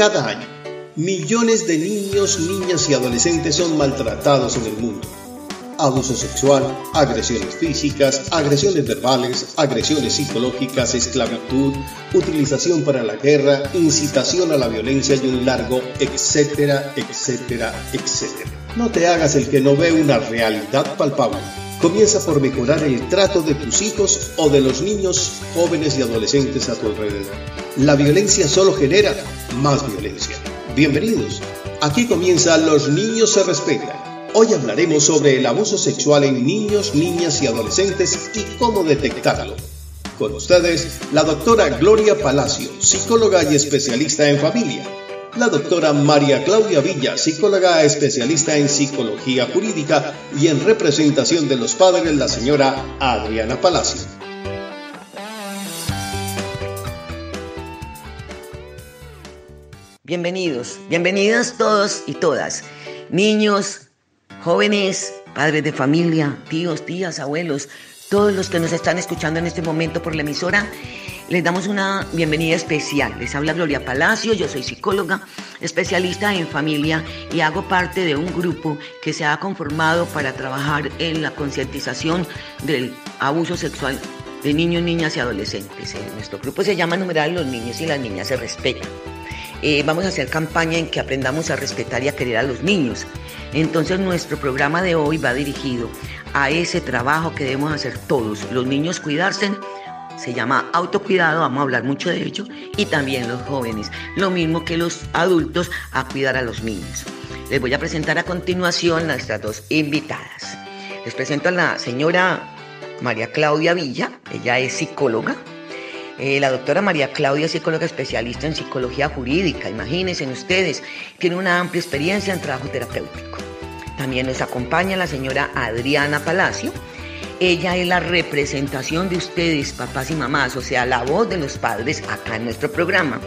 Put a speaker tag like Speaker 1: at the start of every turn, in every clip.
Speaker 1: Cada año, millones de niños, niñas y adolescentes son maltratados en el mundo. Abuso sexual, agresiones físicas, agresiones verbales, agresiones psicológicas, esclavitud, utilización para la guerra, incitación a la violencia y un largo etcétera, etcétera, etcétera. No te hagas el que no ve una realidad palpable. Comienza por mejorar el trato de tus hijos o de los niños, jóvenes y adolescentes a tu alrededor. La violencia solo genera más violencia. Bienvenidos. Aquí comienza Los Niños se Respetan. Hoy hablaremos sobre el abuso sexual en niños, niñas y adolescentes y cómo detectarlo. Con ustedes, la doctora Gloria Palacio, psicóloga y especialista en familia. La doctora María Claudia Villa, psicóloga especialista en psicología jurídica y en representación de los padres, la señora Adriana Palacio.
Speaker 2: Bienvenidos todos y todas, niños, jóvenes, padres de familia, tíos, tías, abuelos, todos los que nos están escuchando en este momento por la emisora. Les damos una bienvenida especial. Les habla Gloria Palacio, yo soy psicóloga, especialista en familia y hago parte de un grupo que se ha conformado para trabajar en la concientización del abuso sexual de niños, niñas y adolescentes. Nuestro grupo se llama numeral Los Niños y las Niñas se Respetan. Vamos a hacer campaña en que aprendamos a respetar y a querer a los niños. Entonces nuestro programa de hoy va dirigido a ese trabajo que debemos hacer todos. Los niños cuidarse, se llama autocuidado, vamos a hablar mucho de ello, y también los jóvenes, lo mismo que los adultos, a cuidar a los niños. Les voy a presentar a continuación a nuestras dos invitadas. Les presento a la señora María Claudia Villa, ella es psicóloga. La doctora María Claudia es psicóloga especialista en psicología jurídica, imagínense ustedes, tiene una amplia experiencia en trabajo terapéutico. También nos acompaña la señora Adriana Palacio. Ella es la representación de ustedes, papás y mamás, o sea, la voz de los padres acá en nuestro programa.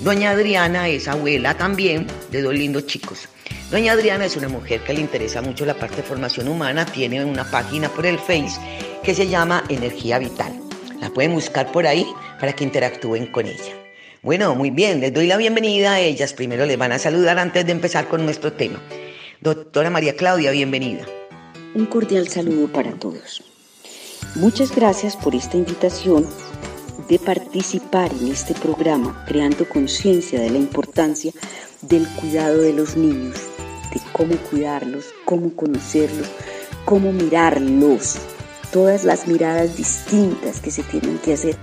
Speaker 2: Doña Adriana es abuela también de dos lindos chicos. Doña Adriana es una mujer que le interesa mucho la parte de formación humana, tiene una página por el Face que se llama Energía Vital. La pueden buscar por ahí para que interactúen con ella. Bueno, muy bien, les doy la bienvenida a ellas. Primero les van a saludar antes de empezar con nuestro tema. Doctora María Claudia, bienvenida.
Speaker 3: Un cordial saludo para todos. Muchas gracias por esta invitación de participar en este programa, creando conciencia de la importancia del cuidado de los niños, de cómo cuidarlos, cómo conocerlos, cómo mirarlos, todas las miradas distintas que se tienen que hacer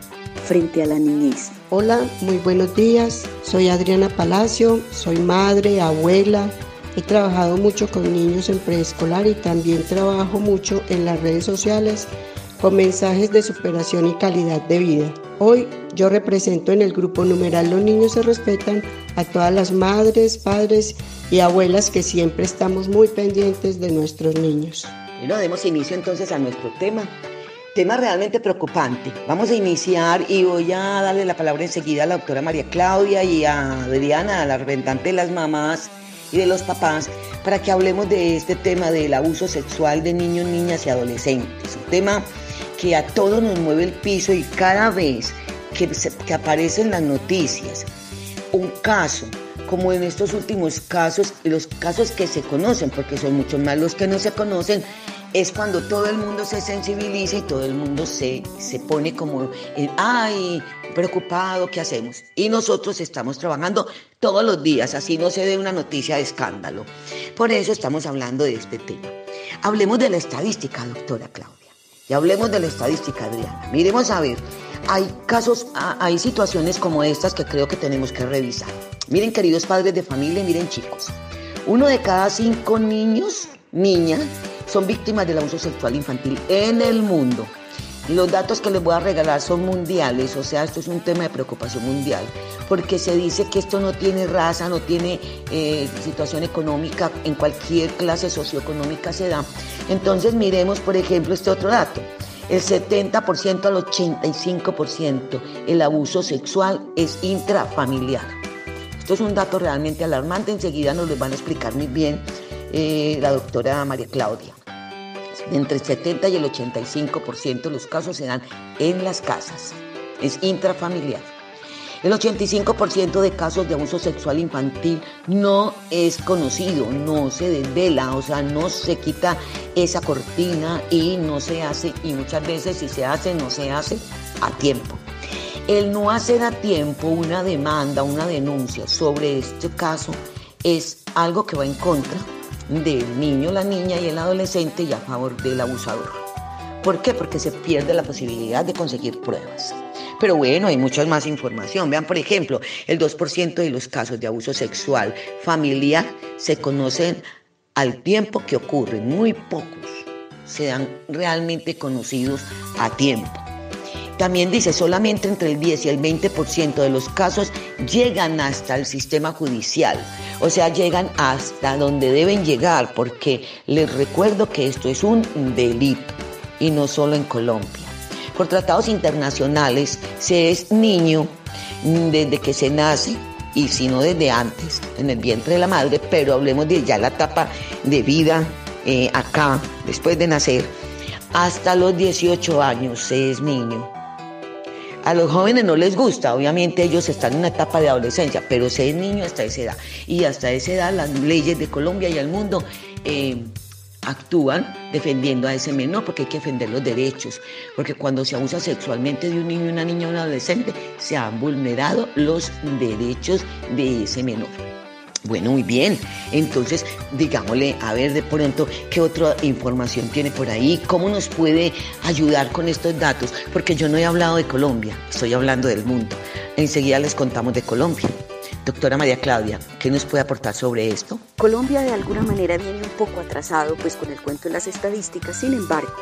Speaker 3: frente a la niñez.
Speaker 4: Hola, muy buenos días. Soy Adriana Palacio, soy madre, abuela. He trabajado mucho con niños en preescolar y también trabajo mucho en las redes sociales con mensajes de superación y calidad de vida. Hoy yo represento en el grupo numeral Los Niños se Respetan a todas las madres, padres y abuelas que siempre estamos muy pendientes de nuestros niños.
Speaker 2: Bueno, demos inicio entonces a nuestro tema realmente preocupante. Vamos a iniciar y voy a darle la palabra enseguida a la doctora María Claudia y a Adriana, a la representante de las mamás y de los papás, para que hablemos de este tema del abuso sexual de niños, niñas y adolescentes. Un tema que a todos nos mueve el piso y cada vez que aparece en las noticias un caso, como en estos últimos casos, y los casos que se conocen, porque son mucho más los que no se conocen, es cuando todo el mundo se sensibiliza y todo el mundo se pone como, ay, preocupado, ¿qué hacemos? Y nosotros estamos trabajando todos los días, así no se dé una noticia de escándalo. Por eso estamos hablando de este tema. Hablemos de la estadística, doctora Claudia, y hablemos de la estadística, Adriana. Miremos a ver, hay casos, hay situaciones como estas que creo que tenemos que revisar. Miren, queridos padres de familia, miren, chicos, 1 de cada 5 niños, niñas, son víctimas del abuso sexual infantil en el mundo. Los datos que les voy a regalar son mundiales, o sea, esto es un tema de preocupación mundial, porque se dice que esto no tiene raza, no tiene situación económica, en cualquier clase socioeconómica se da. Entonces miremos, por ejemplo, este otro dato. El 70% al 85% el abuso sexual es intrafamiliar. Esto es un dato realmente alarmante, enseguida nos lo van a explicar muy bien la doctora María Claudia. Entre el 70 y el 85% de los casos se dan en las casas, es intrafamiliar. El 85% de casos de abuso sexual infantil no es conocido, no se desvela, o sea, no se quita esa cortina y no se hace, y muchas veces si se hace, no se hace a tiempo. El no hacer a tiempo una demanda, una denuncia sobre este caso es algo que va en contra del niño, la niña y el adolescente y a favor del abusador. ¿Por qué? Porque se pierde la posibilidad de conseguir pruebas. Pero bueno, hay mucha más información. Vean, por ejemplo, el 2% de los casos de abuso sexual familiar se conocen al tiempo que ocurren. Muy pocos se dan realmente conocidos a tiempo. También dice, solamente entre el 10 y el 20% de los casos llegan hasta el sistema judicial. O sea, llegan hasta donde deben llegar, porque les recuerdo que esto es un delito, y no solo en Colombia. Por tratados internacionales se es niño desde que se nace, y si no desde antes, en el vientre de la madre, pero hablemos de ya la etapa de vida acá, después de nacer, hasta los 18 años se es niño. A los jóvenes no les gusta, obviamente ellos están en una etapa de adolescencia, pero se es niño hasta esa edad. Y hasta esa edad las leyes de Colombia y el mundo actúan defendiendo a ese menor, porque hay que defender los derechos, porque cuando se abusa sexualmente de un niño, una niña o un adolescente, se han vulnerado los derechos de ese menor. Bueno, muy bien, entonces digámosle, a ver de pronto qué otra información tiene por ahí, cómo nos puede ayudar con estos datos, porque yo no he hablado de Colombia, estoy hablando del mundo. Enseguida les contamos de Colombia. Doctora María Claudia, ¿qué nos puede aportar sobre esto?
Speaker 3: Colombia de alguna manera viene un poco atrasado pues con el cuento de las estadísticas, sin embargo,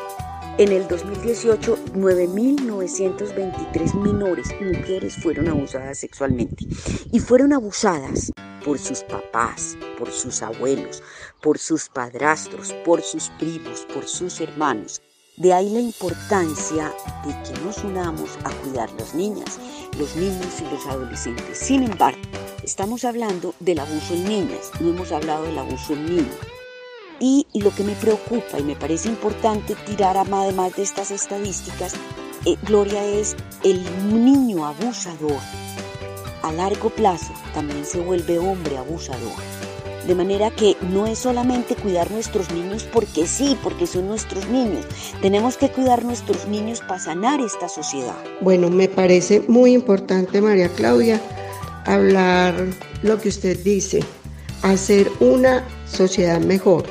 Speaker 3: en el 2018 9.923 menores, mujeres fueron abusadas sexualmente y fueron abusadas por sus papás, por sus abuelos, por sus padrastros, por sus primos, por sus hermanos. De ahí la importancia de que nos unamos a cuidar las niñas, los niños y los adolescentes. Sin embargo, estamos hablando del abuso en niñas, no hemos hablado del abuso en niños. Y lo que me preocupa y me parece importante tirar además de estas estadísticas, Gloria, es el niño abusador. A largo plazo también se vuelve hombre abusador. De manera que no es solamente cuidar nuestros niños porque sí, porque son nuestros niños. Tenemos que cuidar nuestros niños para sanar esta sociedad.
Speaker 4: Bueno, me parece muy importante, María Claudia, hablar lo que usted dice, hacer una sociedad mejor.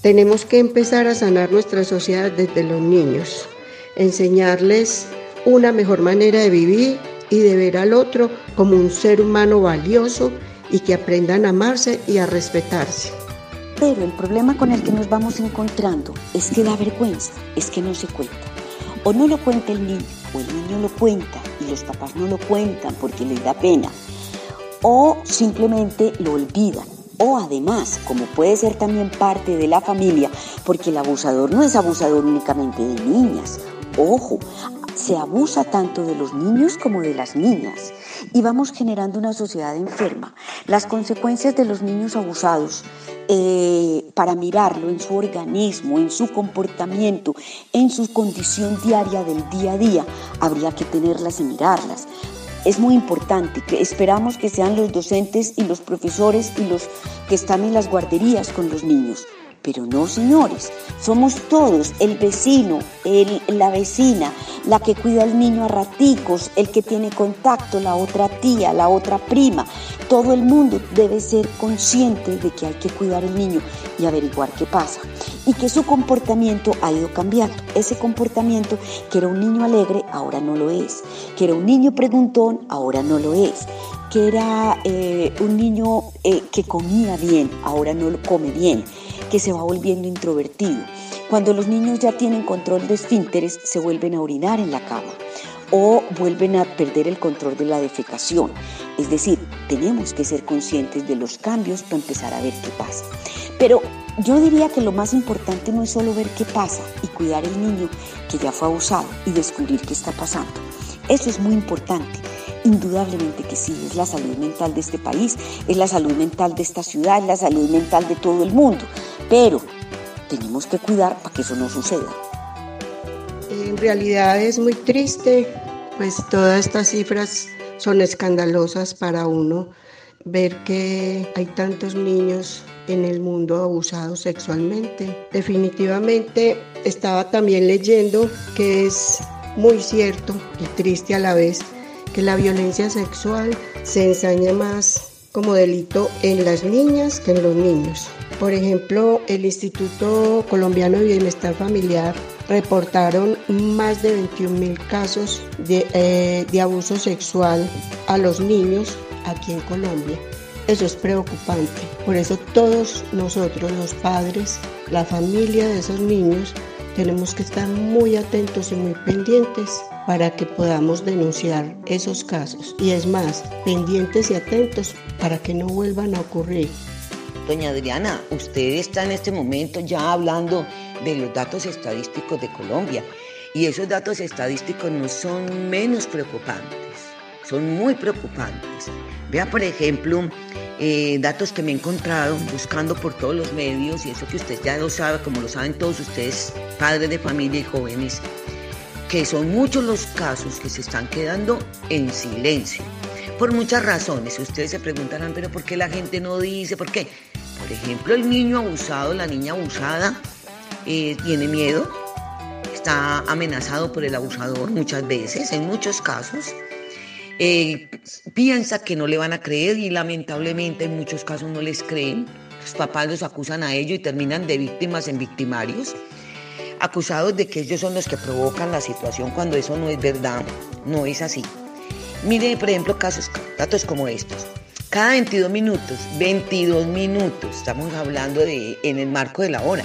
Speaker 4: Tenemos que empezar a sanar nuestra sociedad desde los niños, enseñarles una mejor manera de vivir y de ver al otro como un ser humano valioso y que aprendan a amarse y a respetarse.
Speaker 3: Pero el problema con el que nos vamos encontrando es que da vergüenza, es que no se cuenta. O no lo cuenta el niño, o el niño lo cuenta y los papás no lo cuentan porque les da pena. O simplemente lo olvidan. O además, como puede ser también parte de la familia, porque el abusador no es abusador únicamente de niñas. Ojo, se abusa tanto de los niños como de las niñas y vamos generando una sociedad enferma. Las consecuencias de los niños abusados, para mirarlo en su organismo, en su comportamiento, en su condición diaria del día a día, habría que tenerlas y mirarlas. Es muy importante que esperamos que sean los docentes y los profesores y los que están en las guarderías con los niños. Pero no, señores, somos todos, el vecino, la vecina, la que cuida al niño a raticos, el que tiene contacto, la otra tía, la otra prima. Todo el mundo debe ser consciente de que hay que cuidar al niño y averiguar qué pasa. Y que su comportamiento ha ido cambiando. Ese comportamiento que era un niño alegre, ahora no lo es. Que era un niño preguntón, ahora no lo es. Que era un niño que comía bien, ahora no lo come bien. Que se va volviendo introvertido. Cuando los niños ya tienen control de esfínteres, se vuelven a orinar en la cama o vuelven a perder el control de la defecación. Es decir, tenemos que ser conscientes de los cambios para empezar a ver qué pasa. Pero yo diría que lo más importante no es solo ver qué pasa y cuidar al niño que ya fue abusado y descubrir qué está pasando. Eso es muy importante. Indudablemente que sí, es la salud mental de este país, es la salud mental de esta ciudad, es la salud mental de todo el mundo. Pero tenemos que cuidar para que eso no suceda.
Speaker 4: En realidad es muy triste, pues todas estas cifras son escandalosas para uno ver que hay tantos niños en el mundo abusados sexualmente. Definitivamente estaba también leyendo que es muy cierto y triste a la vez que la violencia sexual se ensaña más como delito en las niñas que en los niños. Por ejemplo, el Instituto Colombiano de Bienestar Familiar reportaron más de 21.000 casos de abuso sexual a los niños aquí en Colombia. Eso es preocupante. Por eso todos nosotros, los padres, la familia de esos niños, tenemos que estar muy atentos y muy pendientes para que podamos denunciar esos casos. Y es más, pendientes y atentos para que no vuelvan a ocurrir.
Speaker 2: Doña Adriana, usted está en este momento ya hablando de los datos estadísticos de Colombia. Y esos datos estadísticos no son menos preocupantes, son muy preocupantes. Vea, por ejemplo, datos que me he encontrado buscando por todos los medios, y eso que usted ya lo sabe, como lo saben todos ustedes, padres de familia y jóvenes, que son muchos los casos que se están quedando en silencio, por muchas razones. Ustedes se preguntarán, pero ¿por qué la gente no dice? ¿Por qué? Por ejemplo, el niño abusado, la niña abusada, tiene miedo, está amenazado por el abusador muchas veces, en muchos casos. Piensa que no le van a creer y lamentablemente en muchos casos no les creen. Los papás los acusan a ellos y terminan de víctimas en victimarios, acusados de que ellos son los que provocan la situación cuando eso no es verdad, no es así. Mire, por ejemplo, datos como estos. Cada 22 minutos, estamos hablando en el marco de la hora,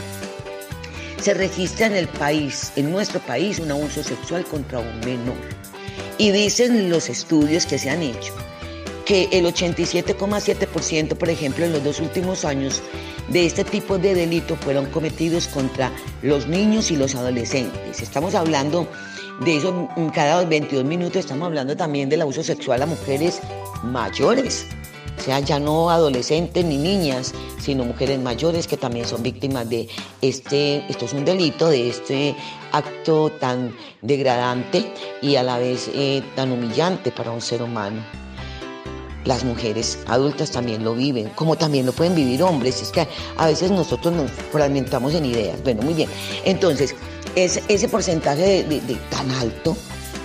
Speaker 2: se registra en el país, en nuestro país, un abuso sexual contra un menor. Y dicen los estudios que se han hecho que el 87,7%, por ejemplo, en los 2 últimos años de este tipo de delitos fueron cometidos contra los niños y los adolescentes. Estamos hablando de eso, cada 22 minutos estamos hablando también del abuso sexual a mujeres mayores. O sea, ya no adolescentes ni niñas, sino mujeres mayores que también son víctimas de esto es un delito, de este acto tan degradante y a la vez tan humillante para un ser humano. Las mujeres adultas también lo viven, como también lo pueden vivir hombres. Es que a veces nosotros nos fragmentamos en ideas. Bueno, muy bien. Entonces, ese porcentaje de tan alto,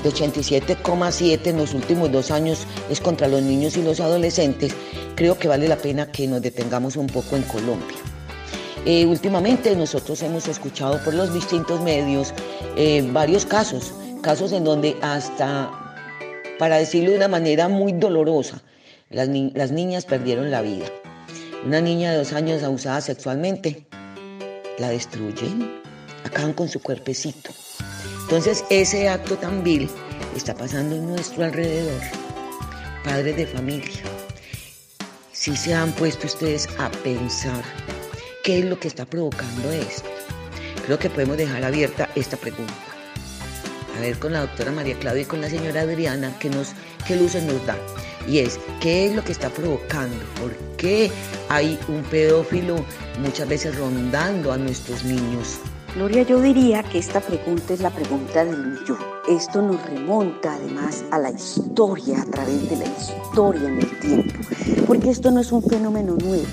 Speaker 2: de 87,7 en los últimos 2 años, es contra los niños y los adolescentes. Creo que vale la pena que nos detengamos un poco en Colombia. Últimamente nosotros hemos escuchado por los distintos medios varios casos en donde hasta, para decirlo de una manera muy dolorosa, las niñas perdieron la vida. Una niña de 2 años abusada sexualmente, la destruyen, acaban con su cuerpecito. Entonces, ese acto tan vil está pasando en nuestro alrededor. Padres de familia, si se han puesto ustedes a pensar qué es lo que está provocando esto. Creo que podemos dejar abierta esta pregunta. A ver, con la doctora María Claudia y con la señora Adriana, qué luces nos da. Y es, ¿qué es lo que está provocando? ¿Por qué hay un pedófilo muchas veces rondando a nuestros niños?
Speaker 3: Gloria, yo diría que esta pregunta es la pregunta del millón. Esto nos remonta además a la historia, a través de la historia en el tiempo, porque esto no es un fenómeno nuevo,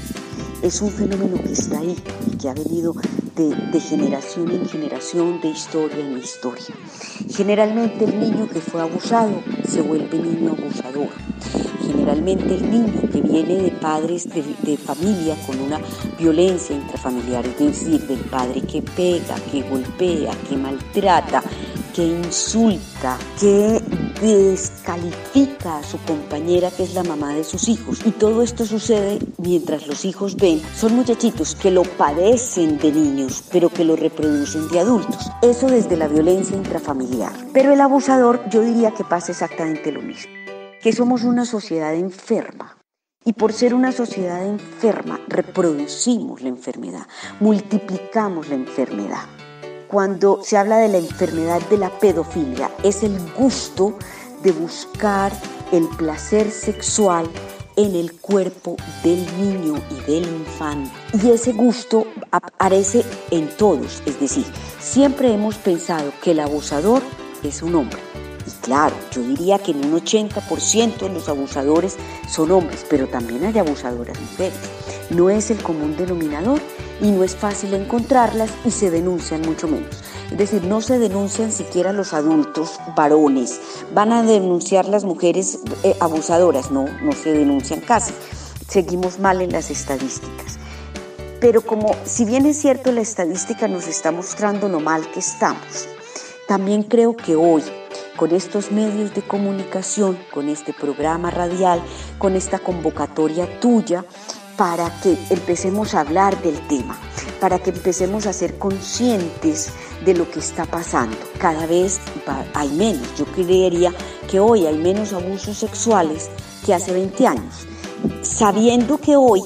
Speaker 3: es un fenómeno que está ahí y que ha venido de generación en generación, de historia en historia. Generalmente el niño que fue abusado se vuelve niño abusador. Generalmente el niño que viene de padres de familia con una violencia intrafamiliar, es decir, del padre que pega, que golpea, que maltrata, que insulta, que descalifica a su compañera, que es la mamá de sus hijos. Y todo esto sucede mientras los hijos ven, son muchachitos que lo padecen de niños, pero que lo reproducen de adultos. Eso desde la violencia intrafamiliar. Pero el abusador, yo diría que pasa exactamente lo mismo, que somos una sociedad enferma. Y por ser una sociedad enferma, reproducimos la enfermedad, multiplicamos la enfermedad. Cuando se habla de la enfermedad de la pedofilia, es el gusto de buscar el placer sexual en el cuerpo del niño y del infante. Y ese gusto aparece en todos, es decir, siempre hemos pensado que el abusador es un hombre. Y claro, yo diría que en un 80% de los abusadores son hombres, pero también hay abusadoras mujeres. No es el común denominador y no es fácil encontrarlas y se denuncian mucho menos. Es decir, no se denuncian siquiera los adultos varones. Van a denunciar las mujeres abusadoras, no se denuncian casi. Seguimos mal en las estadísticas. Pero como, si bien es cierto, la estadística nos está mostrando lo mal que estamos, también creo que hoy, con estos medios de comunicación, con este programa radial, con esta convocatoria tuya, para que empecemos a hablar del tema, para que empecemos a ser conscientes de lo que está pasando. Cada vez hay menos. Yo creería que hoy hay menos abusos sexuales que hace 20 años, sabiendo que hoy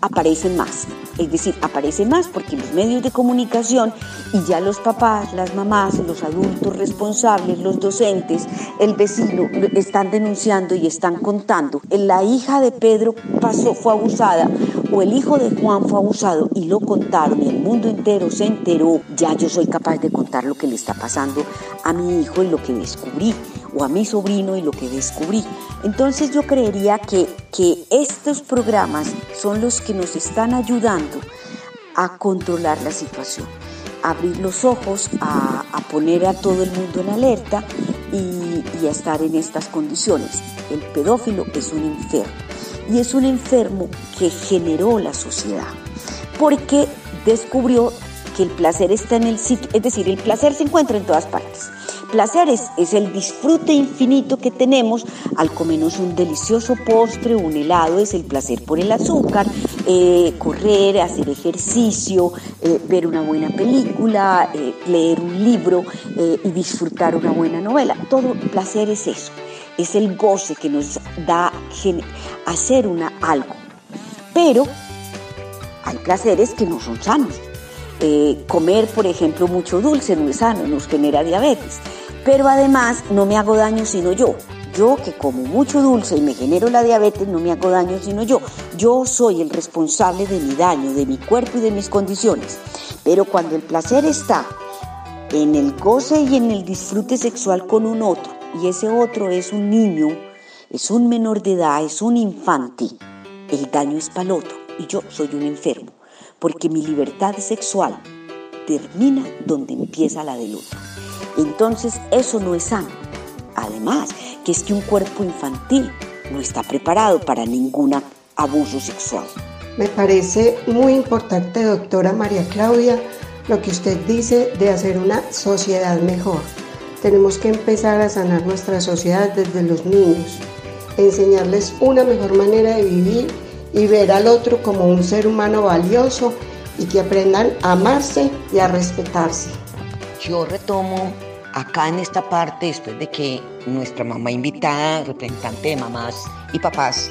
Speaker 3: aparecen más. Es decir, aparecen más porque los medios de comunicación y ya los papás, las mamás, los adultos responsables, los docentes, el vecino están denunciando y están contando. La hija de Pedro fue abusada o el hijo de Juan fue abusado y lo contaron y el mundo entero se enteró. Ya yo soy capaz de contar lo que le está pasando a mi hijo y lo que descubrí, o a mi sobrino y lo que descubrí. Entonces yo creería que estos programas son los que nos están ayudando a controlar la situación, a abrir los ojos, a poner a todo el mundo en alerta y a estar en estas condiciones. El pedófilo es un enfermo y es un enfermo que generó la sociedad porque descubrió que el placer está en el sitio, es decir, el placer se encuentra en todas partes. Placer es el disfrute infinito que tenemos al comernos un delicioso postre, un helado, es el placer por el azúcar, correr, hacer ejercicio, ver una buena película, leer un libro y disfrutar una buena novela. Todo placer es eso, es el goce que nos da hacer algo. Pero hay placeres que no son sanos. Comer, por ejemplo, mucho dulce no es sano, nos genera diabetes. Pero además no me hago daño sino yo. Yo que como mucho dulce y me genero la diabetes, no me hago daño sino yo. Yo soy el responsable de mi daño, de mi cuerpo y de mis condiciones. Pero cuando el placer está en el goce y en el disfrute sexual con un otro, y ese otro es un niño, es un menor de edad, es un infante, el daño es para el otro y yo soy un enfermo. Porque mi libertad sexual termina donde empieza la del otro. Entonces eso no es sano. Además, que es que un cuerpo infantil no está preparado para ningún abuso sexual.
Speaker 4: Me parece muy importante, doctora María Claudia, lo que usted dice de hacer una sociedad mejor. Tenemos que empezar a sanar nuestra sociedad desde los niños, enseñarles una mejor manera de vivir y ver al otro como un ser humano valioso y que aprendan a amarse y a respetarse.
Speaker 2: Yo retomo acá en esta parte, después de que nuestra mamá invitada, representante de mamás y papás,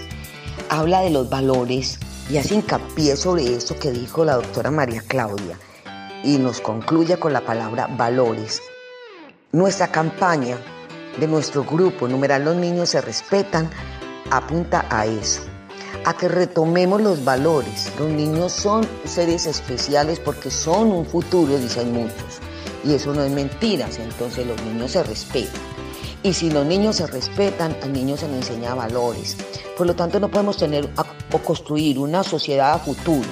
Speaker 2: habla de los valores y hace hincapié sobre eso que dijo la doctora María Claudia y nos concluye con la palabra valores. Nuestra campaña de nuestro grupo, numeral Los Niños se Respetan, apunta a eso, a que retomemos los valores. Los niños son seres especiales porque son un futuro, dicen muchos, y eso no es mentira. Entonces los niños se respetan, y si los niños se respetan, al niño se le enseña valores. Por lo tanto, no podemos tener o construir una sociedad a futuro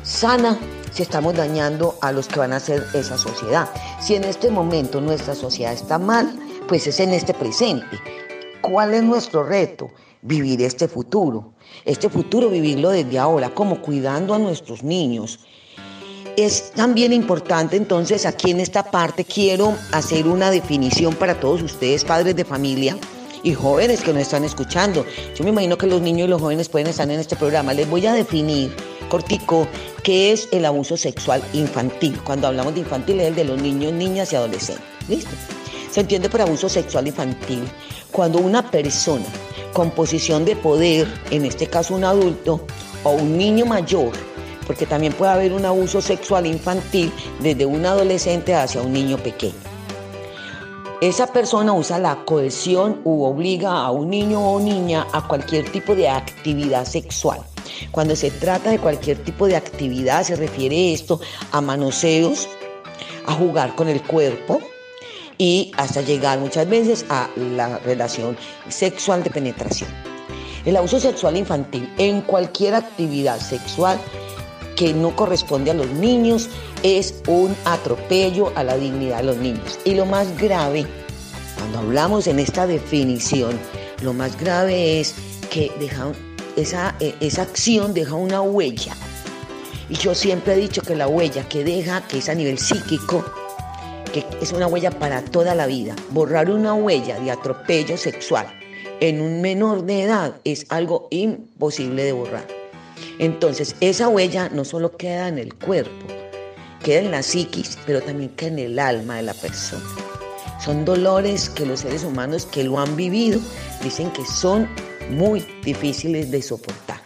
Speaker 2: sana si estamos dañando a los que van a ser esa sociedad. Si en este momento nuestra sociedad está mal, pues es en este presente. ¿Cuál es nuestro reto? Vivir este futuro vivirlo desde ahora, como cuidando a nuestros niños. Es también importante, entonces, aquí en esta parte quiero hacer una definición para todos ustedes, padres de familia y jóvenes que nos están escuchando. Yo me imagino que los niños y los jóvenes pueden estar en este programa. Les voy a definir, cortico, qué es el abuso sexual infantil. Cuando hablamos de infantil es el de los niños, niñas y adolescentes. ¿Listo? Se entiende por abuso sexual infantil cuando una persona con posición de poder, en este caso un adulto o un niño mayor, porque también puede haber un abuso sexual infantil desde un adolescente hacia un niño pequeño. Esa persona usa la coerción u obliga a un niño o niña a cualquier tipo de actividad sexual. Cuando se trata de cualquier tipo de actividad, se refiere esto a manoseos, a jugar con el cuerpo, y hasta llegar muchas veces a la relación sexual de penetración. El abuso sexual infantil en cualquier actividad sexual que no corresponde a los niños es un atropello a la dignidad de los niños. Y lo más grave, cuando hablamos en esta definición, lo más grave es que esa acción deja una huella. Y yo siempre he dicho que la huella que deja, que es a nivel psíquico, que es una huella para toda la vida. Borrar una huella de atropello sexual en un menor de edad es algo imposible de borrar. Entonces, esa huella no solo queda en el cuerpo, queda en la psiquis, pero también queda en el alma de la persona. Son dolores que los seres humanos que lo han vivido dicen que son muy difíciles de soportar.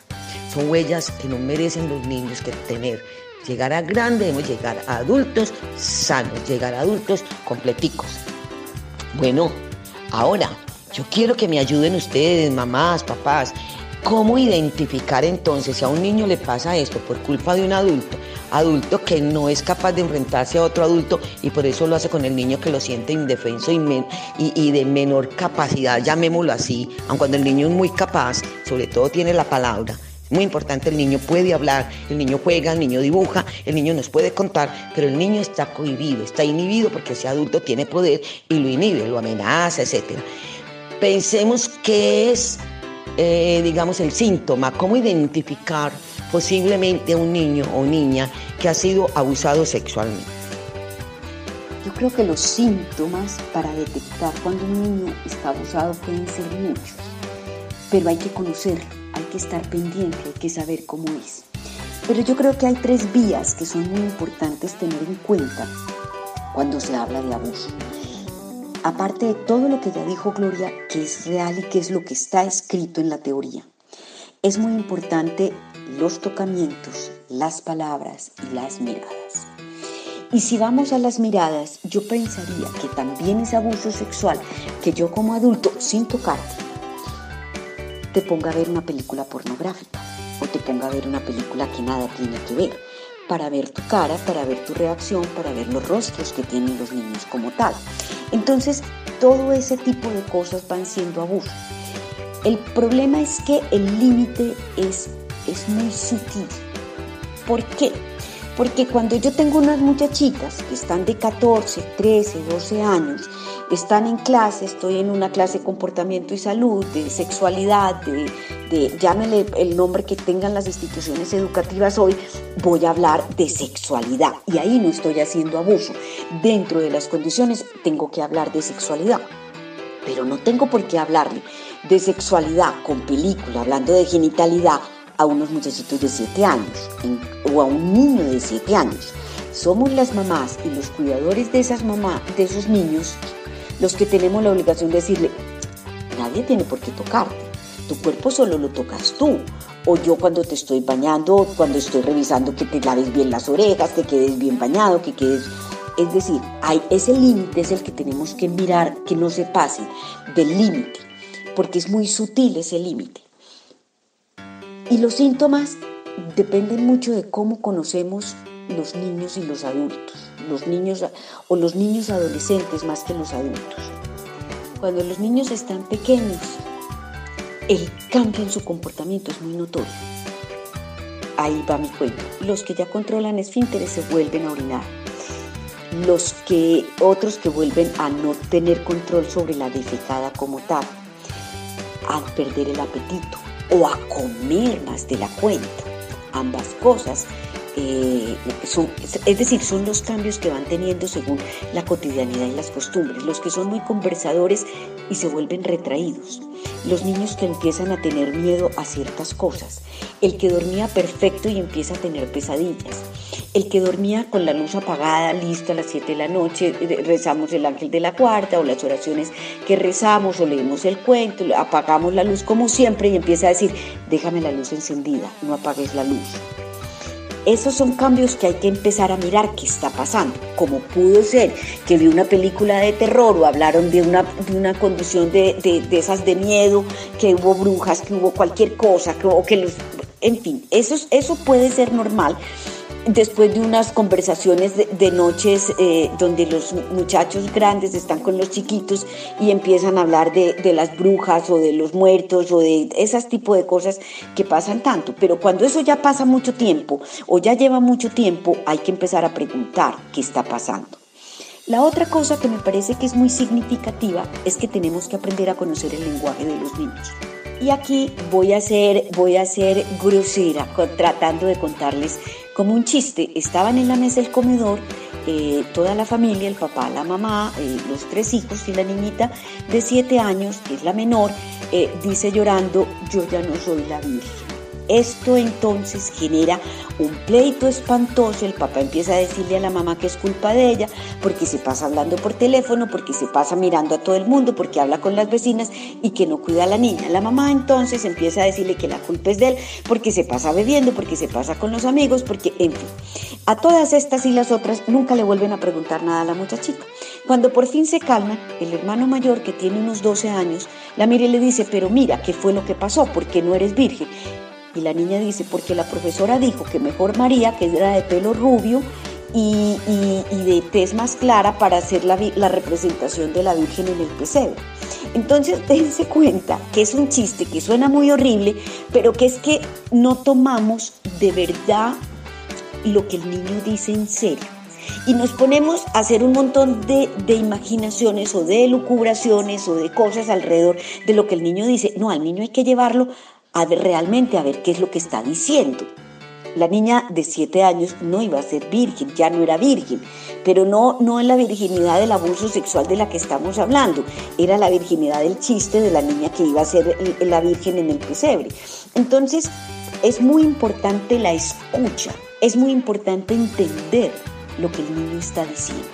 Speaker 2: Son huellas que no merecen los niños que tener. Llegar a grande, debemos llegar a adultos sanos, llegar a adultos completicos. Bueno, ahora yo quiero que me ayuden ustedes, mamás, papás. ¿Cómo identificar entonces si a un niño le pasa esto por culpa de un adulto que no es capaz de enfrentarse a otro adulto y por eso lo hace con el niño que lo siente indefenso y de menor capacidad, llamémoslo así, aun cuando el niño es muy capaz, sobre todo tiene la palabra? Muy importante, el niño puede hablar, el niño juega, el niño dibuja, el niño nos puede contar, pero el niño está cohibido, está inhibido porque ese adulto tiene poder y lo inhibe, lo amenaza, etc. Pensemos qué es, digamos, el síntoma, cómo identificar posiblemente a un niño o niña que ha sido abusado sexualmente.
Speaker 3: Yo creo que los síntomas para detectar cuando un niño está abusado pueden ser muchos, pero hay que conocerlo, hay que estar pendiente, hay que saber cómo es. Pero yo creo que hay 3 vías que son muy importantes tener en cuenta cuando se habla de abuso. Aparte de todo lo que ya dijo Gloria, que es real y que es lo que está escrito en la teoría, es muy importante los tocamientos, las palabras y las miradas. Y si vamos a las miradas, yo pensaría que también es abuso sexual que yo como adulto, sin tocarte, te ponga a ver una película pornográfica o te ponga a ver una película que nada tiene que ver, para ver tu cara, para ver tu reacción, para ver los rostros que tienen los niños como tal. Entonces, todo ese tipo de cosas van siendo abuso. El problema es que el límite es muy sutil. ¿Por qué? Porque cuando yo tengo unas muchachitas que están de 14, 13, 12 años, están en clase, estoy en una clase de comportamiento y salud, de sexualidad, llámenle el nombre que tengan las instituciones educativas hoy, voy a hablar de sexualidad y ahí no estoy haciendo abuso. Dentro de las condiciones tengo que hablar de sexualidad, pero no tengo por qué hablarle de sexualidad con película, hablando de genitalidad a unos muchachitos de 7 años o a un niño de 7 años. Somos las mamás y los cuidadores de esas mamás, de esos niños, los que tenemos la obligación de decirle, nadie tiene por qué tocarte, tu cuerpo solo lo tocas tú, o yo cuando te estoy bañando, cuando estoy revisando que te laves bien las orejas, que quedes bien bañado, que quedes... Es decir, ese límite es el que tenemos que mirar, que no se pase del límite, porque es muy sutil ese límite. Y los síntomas dependen mucho de cómo conocemos los niños y los adultos, los niños adolescentes más que los adultos. Cuando los niños están pequeños, el cambio en su comportamiento es muy notorio. Ahí va mi cuento. Los que ya controlan esfínteres se vuelven a orinar. Otros que vuelven a no tener control sobre la defecada como tal, a perder el apetito o a comer más de la cuenta. Ambas cosas son los cambios que van teniendo según la cotidianidad y las costumbres. Los que son muy conversadores y se vuelven retraídos. Los niños que empiezan a tener miedo a ciertas cosas. El que dormía perfecto y empieza a tener pesadillas. El que dormía con la luz apagada, listo a las 7 de la noche, rezamos el ángel de la cuarta o las oraciones que rezamos o leemos el cuento, apagamos la luz como siempre y empieza a decir, déjame la luz encendida, no apagues la luz. Esos son cambios que hay que empezar a mirar qué está pasando. Como pudo ser que vi una película de terror o hablaron de una condición de esas de miedo, que hubo brujas, que hubo cualquier cosa, en fin, eso puede ser normal. después de unas conversaciones de noches donde los muchachos grandes están con los chiquitos y empiezan a hablar de las brujas o de los muertos o de esas tipo de cosas que pasan tanto. Pero cuando eso ya pasa mucho tiempo o ya lleva mucho tiempo, hay que empezar a preguntar qué está pasando. La otra cosa que me parece que es muy significativa es que tenemos que aprender a conocer el lenguaje de los niños. Y aquí voy a ser grosera tratando de contarles como un chiste. Estaban en la mesa del comedor toda la familia, el papá, la mamá, los 3 hijos y la niñita de 7 años, que es la menor, dice llorando: yo ya no soy la Virgen. Esto entonces genera un pleito espantoso. El papá empieza a decirle a la mamá que es culpa de ella, porque se pasa hablando por teléfono, porque se pasa mirando a todo el mundo, porque habla con las vecinas y que no cuida a la niña. La mamá entonces empieza a decirle que la culpa es de él, porque se pasa bebiendo, porque se pasa con los amigos, porque en fin. A todas estas y las otras nunca le vuelven a preguntar nada a la muchachita. Cuando por fin se calman, el hermano mayor, que tiene unos 12 años, la mira y le dice: pero mira, ¿qué fue lo que pasó? ¿Por qué no eres virgen? Y la niña dice: porque la profesora dijo que mejor María, que era de pelo rubio y de tez más clara, para hacer la representación de la Virgen en el pesebre. Entonces dense cuenta que es un chiste que suena muy horrible, pero que es que no tomamos de verdad lo que el niño dice en serio. Y nos ponemos a hacer un montón de imaginaciones o de elucubraciones o de cosas alrededor de lo que el niño dice. No, al niño hay que llevarlo realmente a ver qué es lo que está diciendo. La niña de 7 años no iba a ser virgen, ya no era virgen, pero no en la virginidad del abuso sexual de la que estamos hablando, era la virginidad del chiste de la niña que iba a ser la virgen en el pesebre. Entonces es muy importante la escucha, es muy importante entender lo que el niño está diciendo.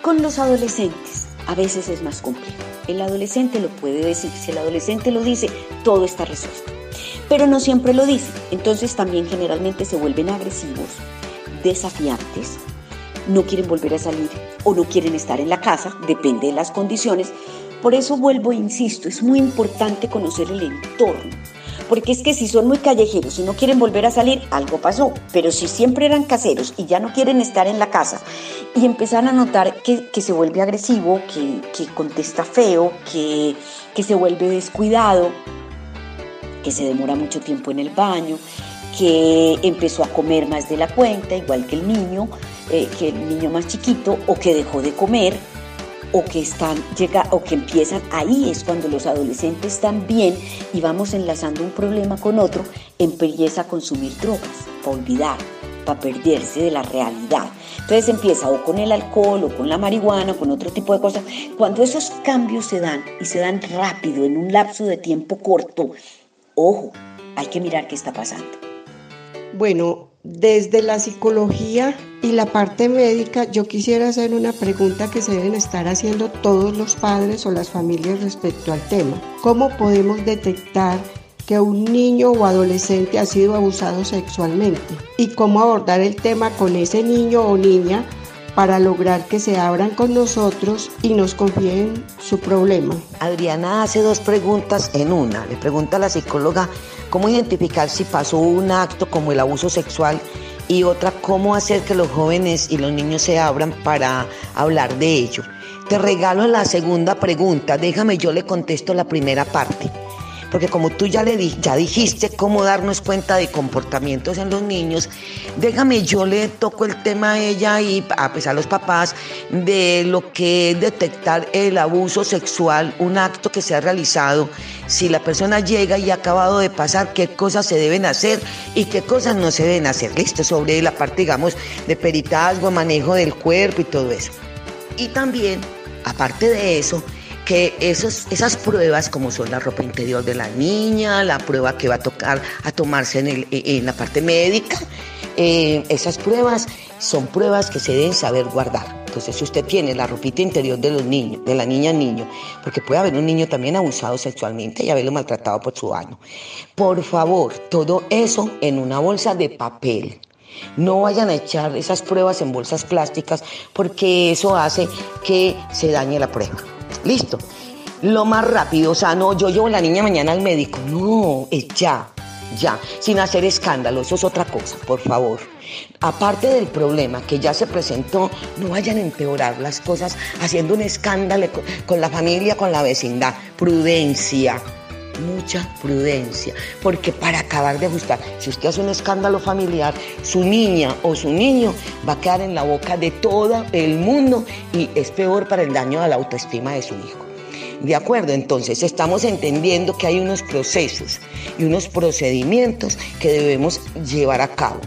Speaker 3: Con los adolescentes a veces es más complejo. El adolescente lo puede decir, si el adolescente lo dice, todo está resuelto. Pero no siempre lo dice, entonces también generalmente se vuelven agresivos, desafiantes, no quieren volver a salir o no quieren estar en la casa, depende de las condiciones. Por eso vuelvo e insisto, es muy importante conocer el entorno. Porque es que si son muy callejeros y no quieren volver a salir, algo pasó. Pero si siempre eran caseros y ya no quieren estar en la casa y empiezan a notar que se vuelve agresivo, que contesta feo, que se vuelve descuidado, que se demora mucho tiempo en el baño, que empezó a comer más de la cuenta, igual que el niño más chiquito, o que dejó de comer, o que empiezan, ahí es cuando los adolescentes también, y vamos enlazando un problema con otro, empieza a consumir drogas, para olvidar, para perderse de la realidad. Entonces empieza o con el alcohol, o con la marihuana, o con otro tipo de cosas. Cuando esos cambios se dan, y se dan rápido, en un lapso de tiempo corto, ojo, hay que mirar qué está pasando.
Speaker 4: Bueno, desde la psicología y la parte médica, yo quisiera hacer una pregunta que se deben estar haciendo todos los padres o las familias respecto al tema. ¿Cómo podemos detectar que un niño o adolescente ha sido abusado sexualmente? ¿Y cómo abordar el tema con ese niño o niña para lograr que se abran con nosotros y nos confíen su problema?
Speaker 2: Adriana hace 2 preguntas en una. Le pregunta a la psicóloga cómo identificar si pasó un acto como el abuso sexual, y otra, cómo hacer que los jóvenes y los niños se abran para hablar de ello. Te regalo la segunda pregunta, déjame yo le contesto la primera parte. Porque como tú ya dijiste cómo darnos cuenta de comportamientos en los niños, déjame yo le toco el tema a ella y a los papás de lo que es detectar el abuso sexual, un acto que se ha realizado, si la persona llega y ha acabado de pasar, qué cosas se deben hacer y qué cosas no se deben hacer. Listo, sobre la parte, digamos, de peritazgo, manejo del cuerpo y todo eso. Y también, aparte de eso, que esas pruebas, como son la ropa interior de la niña, la prueba que va a tomarse en la parte médica, esas pruebas son pruebas que se deben saber guardar. Entonces, si usted tiene la ropita interior de los niños, de la niño, porque puede haber un niño también abusado sexualmente y haberlo maltratado por su año, por favor, todo eso en una bolsa de papel. No vayan a echar esas pruebas en bolsas plásticas, porque eso hace que se dañe la prueba. Listo. Lo más rápido, o sea, no, yo llevo a la niña mañana al médico. No, es ya. ya, sin hacer escándalo, eso es otra cosa, por favor. Aparte del problema que ya se presentó, no vayan a empeorar las cosas haciendo un escándalo con la familia, con la vecindad. Prudencia, mucha prudencia, porque para acabar de ajustar, si usted hace un escándalo familiar, su niña o su niño va a quedar en la boca de todo el mundo y es peor para el daño a la autoestima de su hijo. De acuerdo, entonces estamos entendiendo que hay unos procesos y unos procedimientos que debemos llevar a cabo.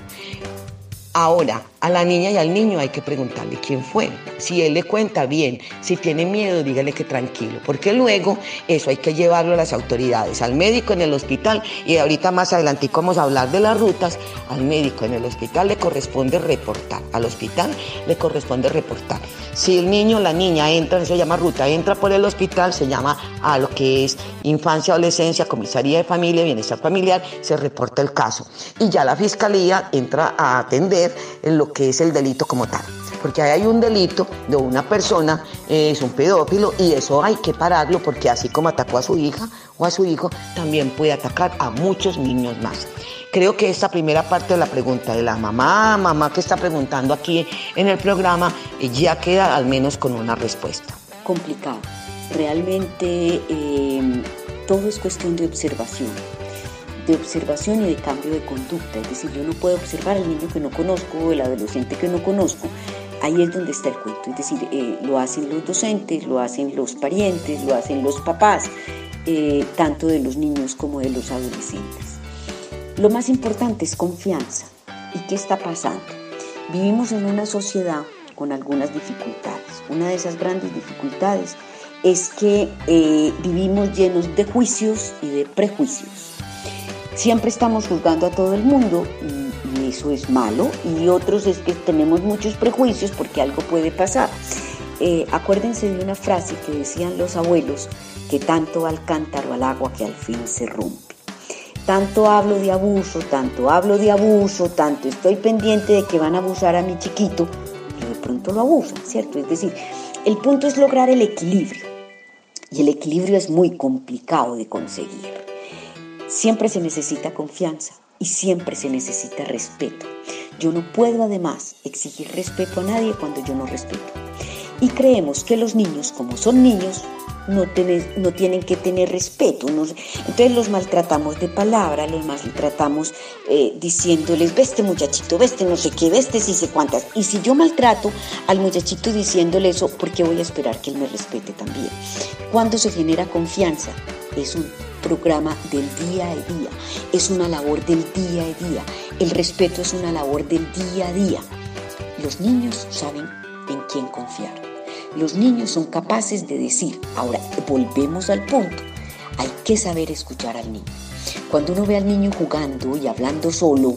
Speaker 2: Ahora, a la niña y al niño hay que preguntarle quién fue. Si él le cuenta, bien. Si tiene miedo, dígale que tranquilo. Porque luego eso hay que llevarlo a las autoridades, al médico en el hospital. Y ahorita más adelante vamos a hablar de las rutas. Al médico en el hospital le corresponde reportar. Al hospital le corresponde reportar. Si el niño o la niña entra, eso se llama ruta, entra por el hospital, se llama a lo que es infancia, adolescencia, comisaría de familia, bienestar familiar, se reporta el caso. Y ya la fiscalía entra a atender en lo que es el delito como tal. Porque ahí hay un delito de una persona, es un pedófilo, y eso hay que pararlo, porque así como atacó a su hija o a su hijo, también puede atacar a muchos niños más. Creo que esta primera parte de la pregunta de la mamá que está preguntando aquí en el programa, ya queda al menos con una respuesta.
Speaker 3: Complicado. Realmente todo es cuestión de observación y de cambio de conducta. Es decir, yo no puedo observar al niño que no conozco o el adolescente que no conozco. Ahí es donde está el cuento. Es decir, lo hacen los docentes, lo hacen los parientes, lo hacen los papás, tanto de los niños como de los adolescentes. Lo más importante es confianza. ¿Y qué está pasando? Vivimos en una sociedad con algunas dificultades. Una de esas grandes dificultades es que vivimos llenos de juicios y de prejuicios. Siempre estamos juzgando a todo el mundo y eso es malo, y otros es que tenemos muchos prejuicios porque algo puede pasar. Acuérdense de una frase que decían los abuelos, que tanto va al cántaro al agua que al fin se rompe. Tanto hablo de abuso, tanto estoy pendiente de que van a abusar a mi chiquito, pero de pronto lo abusan, ¿cierto? Es decir, el punto es lograr el equilibrio, y el equilibrio es muy complicado de conseguir. Siempre se necesita confianza y siempre se necesita respeto. Yo no puedo además exigir respeto a nadie cuando yo no respeto. Y creemos que los niños, como son niños, no tienen que tener respeto. Entonces los maltratamos de palabra, los maltratamos diciéndoles, ve este muchachito, ve este no sé qué, ve este sí sé cuántas. Y si yo maltrato al muchachito diciéndole eso, ¿por qué voy a esperar que él me respete también? Cuando se genera confianza, es un programa del día a día, es una labor del día a día. El respeto es una labor del día a día. Los niños saben en quién confiar. Los niños son capaces de decir. Ahora, volvemos al punto. Hay que saber escuchar al niño. Cuando uno ve al niño jugando y hablando solo,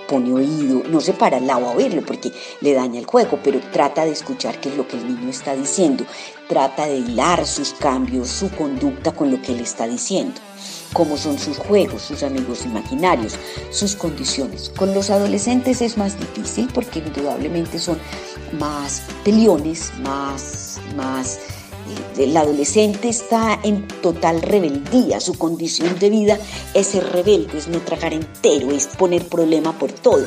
Speaker 3: pone oído, no se para al lado a oírlo porque le daña el juego, pero trata de escuchar qué es lo que el niño está diciendo. Trata de hilar sus cambios, su conducta con lo que él está diciendo. Cómo son sus juegos, sus amigos imaginarios, sus condiciones. Con los adolescentes es más difícil porque indudablemente son más peleones, el adolescente está en total rebeldía. Su condición de vida es ser rebelde, es no tragar entero, es poner problema por todo,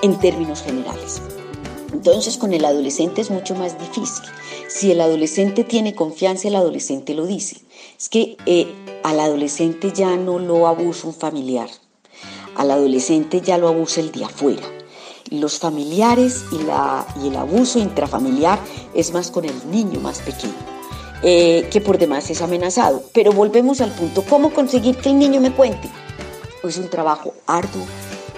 Speaker 3: en términos generales. Entonces con el adolescente es mucho más difícil. Si el adolescente tiene confianza, el adolescente lo dice. Es que al adolescente ya no lo abusa un familiar, al adolescente ya lo abusa el de afuera. Los familiares y el abuso intrafamiliar es más con el niño más pequeño, que por demás es amenazado. Pero volvemos al punto, ¿cómo conseguir que el niño me cuente? Es un trabajo arduo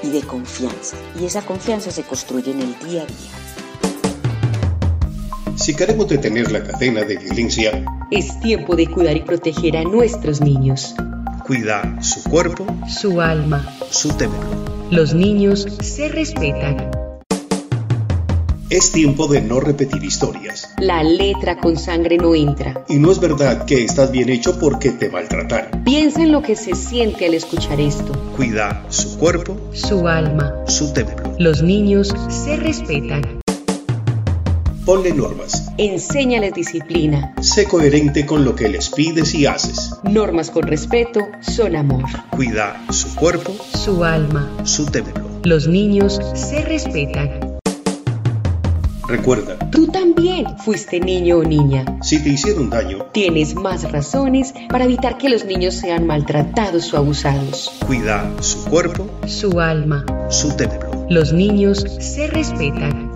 Speaker 3: y de confianza, y esa confianza se construye en el día a día.
Speaker 1: Si queremos detener la cadena de violencia,
Speaker 5: es tiempo de cuidar y proteger a nuestros niños.
Speaker 1: Cuida su cuerpo,
Speaker 5: su alma,
Speaker 1: su templo.
Speaker 5: Los niños se respetan.
Speaker 1: Es tiempo de no repetir historias.
Speaker 5: La letra con sangre no entra.
Speaker 1: Y no es verdad que estás bien hecho porque te maltrataron.
Speaker 5: Piensa en lo que se siente al escuchar esto.
Speaker 1: Cuida su cuerpo,
Speaker 5: su alma,
Speaker 1: su templo.
Speaker 5: Los niños se respetan.
Speaker 1: Ponle normas.
Speaker 5: Enséñales disciplina.
Speaker 1: Sé coherente con lo que les pides y haces.
Speaker 5: Normas con respeto son amor.
Speaker 1: Cuida su cuerpo,
Speaker 5: Su alma.
Speaker 1: su templo.
Speaker 5: Los niños se respetan.
Speaker 1: Recuerda,
Speaker 5: Tú también fuiste niño o niña.
Speaker 1: si te hicieron daño,
Speaker 5: Tienes más razones para evitar que los niños sean maltratados o abusados.
Speaker 1: cuida su cuerpo,
Speaker 5: Su alma.
Speaker 1: su templo.
Speaker 5: Los niños se respetan.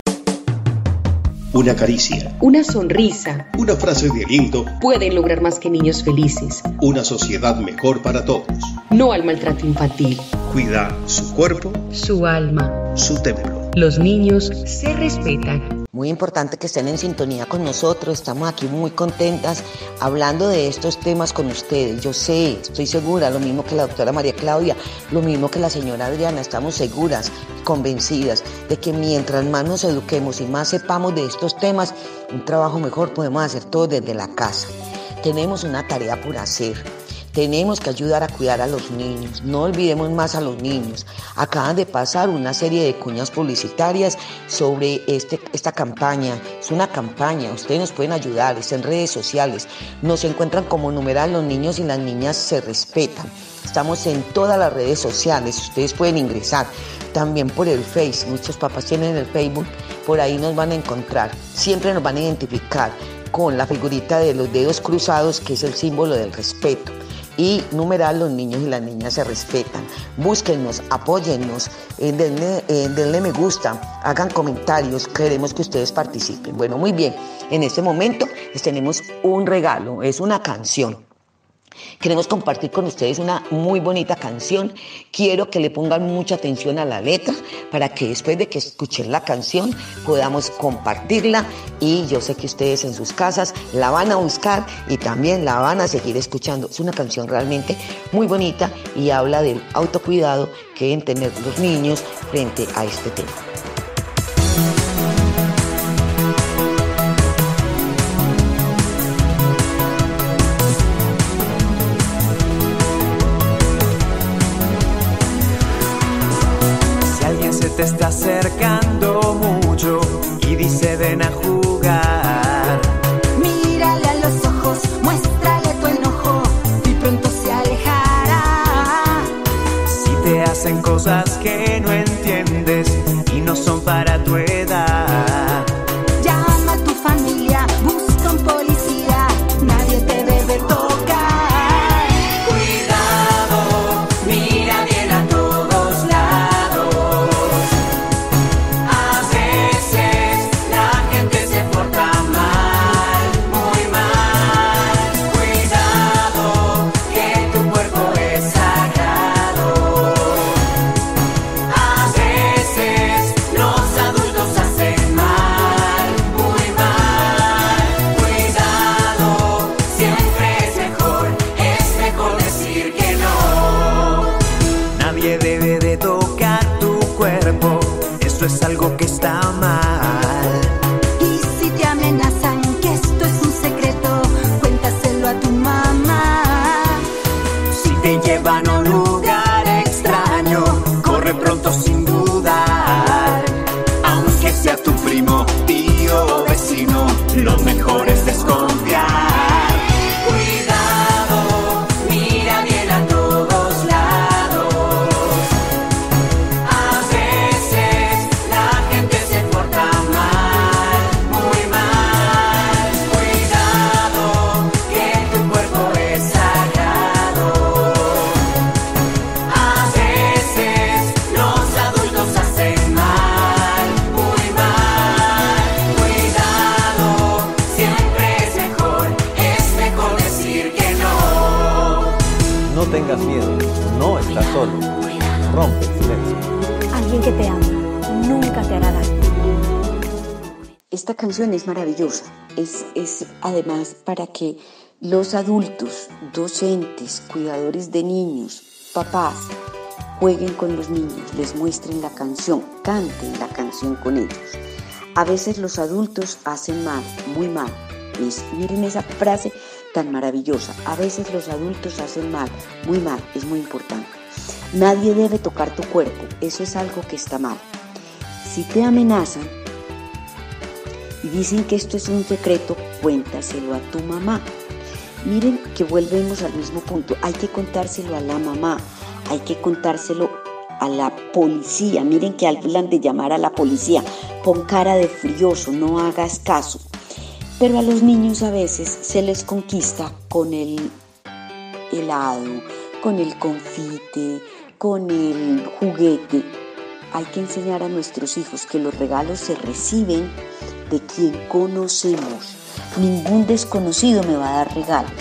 Speaker 1: Una caricia,
Speaker 5: Una sonrisa.
Speaker 1: una frase de aliento,
Speaker 5: Pueden lograr más que niños felices.
Speaker 1: una sociedad mejor para todos.
Speaker 5: No al maltrato infantil.
Speaker 1: Cuida su cuerpo,
Speaker 5: Su alma.
Speaker 1: su templo.
Speaker 5: Los niños se respetan.
Speaker 2: Muy importante que estén en sintonía con nosotros, estamos aquí muy contentas hablando de estos temas con ustedes. Yo sé, estoy segura, lo mismo que la doctora María Claudia, lo mismo que la señora Adriana, estamos seguras, convencidas de que mientras más nos eduquemos y más sepamos de estos temas, un trabajo mejor podemos hacer todo desde la casa. Tenemos una tarea por hacer. Tenemos que ayudar a cuidar a los niños, no olvidemos más a los niños. Acaban de pasar una serie de cuñas publicitarias sobre esta campaña. Es una campaña, ustedes nos pueden ayudar, está en redes sociales. Nos encuentran como numeral Los niños y las niñas se respetan. Estamos en todas las redes sociales, ustedes pueden ingresar. También por el Face, muchos papás tienen el Facebook, por ahí nos van a encontrar. Siempre nos van a identificar con la figurita de los dedos cruzados, que es el símbolo del respeto. Y numeral Los niños y las niñas se respetan. Búsquennos, apóyennos, denle me gusta, hagan comentarios, queremos que ustedes participen. Bueno, muy bien, en este momento les tenemos un regalo, es una canción. Queremos compartir con ustedes una muy bonita canción. Quiero que le pongan mucha atención a la letra para que después de que escuchen la canción podamos compartirla, y yo sé que ustedes en sus casas la van a buscar y también la van a seguir escuchando. Es una canción realmente muy bonita y habla del autocuidado que deben tener los niños frente a este tema.
Speaker 6: Te está acercando mucho y dice ven a jugar.
Speaker 7: Mírale a los ojos, muéstrale tu enojo y pronto se alejará.
Speaker 6: Si te hacen cosas que no entiendes y no son para tu edad,
Speaker 7: llama a tu familia, busca un policía, nadie te debe tocar.
Speaker 6: cuidado, mira bien a todos lados. A veces la gente se porta mal, muy mal. Cuidado, que tu cuerpo es sagrado. A veces los adultos hacen mal, muy mal. Cuidado, siempre es mejor decir que no. Nadie debe de tocar tu cuerpo, eso es algo que está mal.
Speaker 7: Y si te amenazan que esto es un secreto, cuéntaselo a tu mamá.
Speaker 6: Si te llevan a un lugar extraño, corre pronto sin dudar. Aunque sea tu primo, tío o vecino, lo mejor es desconfiar. Cuidado, mira bien a todos lados. A veces la gente se porta mal, muy mal. Cuidado, que tu cuerpo es sagrado. A veces los adultos hacen mal, muy mal. Cuidado, siempre es mejor decir que no.
Speaker 8: No tengas miedo, no estás solo. Rompe el silencio.
Speaker 9: Alguien que te ama nunca te hará daño.
Speaker 3: Esta canción es maravillosa, es además para que los adultos, docentes, cuidadores de niños, papás, jueguen con los niños, les muestren la canción, canten la canción con ellos. A veces los adultos hacen mal, muy mal. Miren esa frase tan maravillosa. A veces los adultos hacen mal, muy mal, es muy importante. Nadie debe tocar tu cuerpo, eso es algo que está mal. Si te amenazan, y dicen que esto es un secreto, cuéntaselo a tu mamá. Miren que volvemos al mismo punto, hay que contárselo a la mamá, hay que contárselo a la policía. Miren que hablan de llamar a la policía, pon cara de furioso, no hagas caso. Pero a los niños a veces se les conquista con el helado, con el confite, con el juguete. Hay que enseñar a nuestros hijos que los regalos se reciben de quien conocemos. Ningún desconocido me va a dar regalos,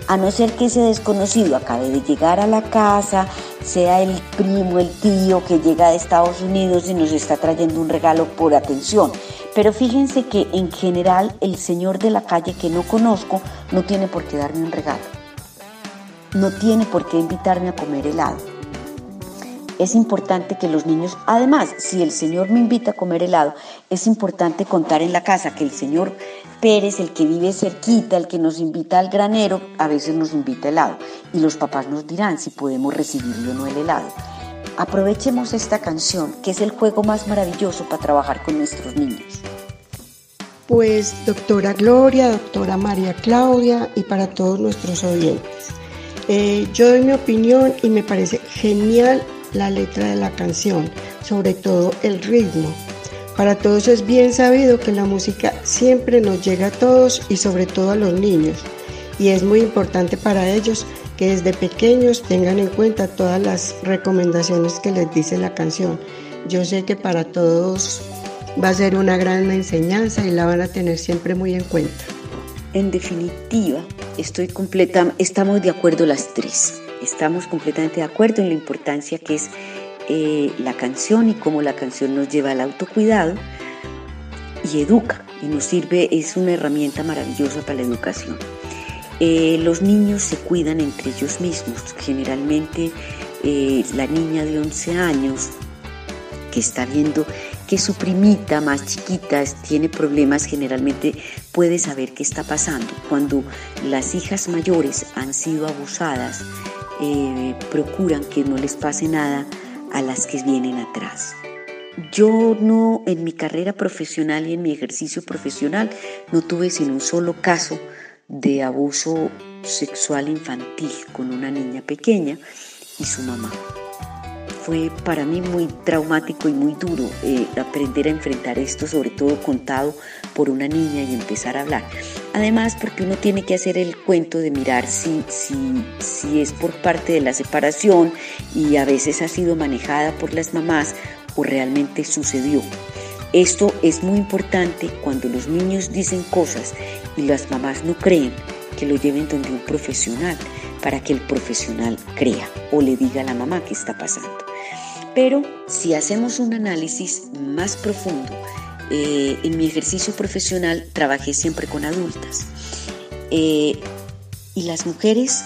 Speaker 3: a no ser que ese desconocido acabe de llegar a la casa, sea el primo, el tío que llega de Estados Unidos y nos está trayendo un regalo por atención. Pero fíjense que en general el señor de la calle que no conozco no tiene por qué darme un regalo, no tiene por qué invitarme a comer helado. Es importante que los niños, además, si el señor me invita a comer helado, es importante contar en la casa que el señor Pérez, el que vive cerquita, el que nos invita al granero, a veces nos invita helado. Y los papás nos dirán si podemos recibirlo o no el helado. Aprovechemos esta canción, que es el juego más maravilloso para trabajar con nuestros niños.
Speaker 4: Pues, doctora Gloria, doctora María Claudia y para todos nuestros oyentes. Yo doy mi opinión y me parece genial la letra de la canción, sobre todo el ritmo. Para todos es bien sabido que la música siempre nos llega a todos y sobre todo a los niños, y es muy importante para ellos que desde pequeños tengan en cuenta todas las recomendaciones que les dice la canción. Yo sé que para todos va a ser una gran enseñanza y la van a tener siempre muy en cuenta.
Speaker 3: En definitiva, estamos de acuerdo las tres. Estamos completamente de acuerdo en la importancia que es la canción y cómo la canción nos lleva al autocuidado y educa y nos sirve, es una herramienta maravillosa para la educación. Los niños se cuidan entre ellos mismos. Generalmente la niña de 11 años que está viendo que su primita más chiquita tiene problemas, generalmente puede saber qué está pasando. Cuando las hijas mayores han sido abusadas, procuran que no les pase nada a las que vienen atrás. Yo no, en mi carrera profesional y en mi ejercicio profesional, no tuve sino un solo caso de abuso sexual infantil con una niña pequeña y su mamá. Fue para mí muy traumático y muy duro aprender a enfrentar esto, sobre todo contado por una niña y empezar a hablar. Además, porque uno tiene que hacer el cuento de mirar si es por parte de la separación y a veces ha sido manejada por las mamás o realmente sucedió. Esto es muy importante cuando los niños dicen cosas y las mamás no creen, que lo lleven donde un profesional para que el profesional crea o le diga a la mamá qué está pasando. Pero si hacemos un análisis más profundo, en mi ejercicio profesional trabajé siempre con adultas y las mujeres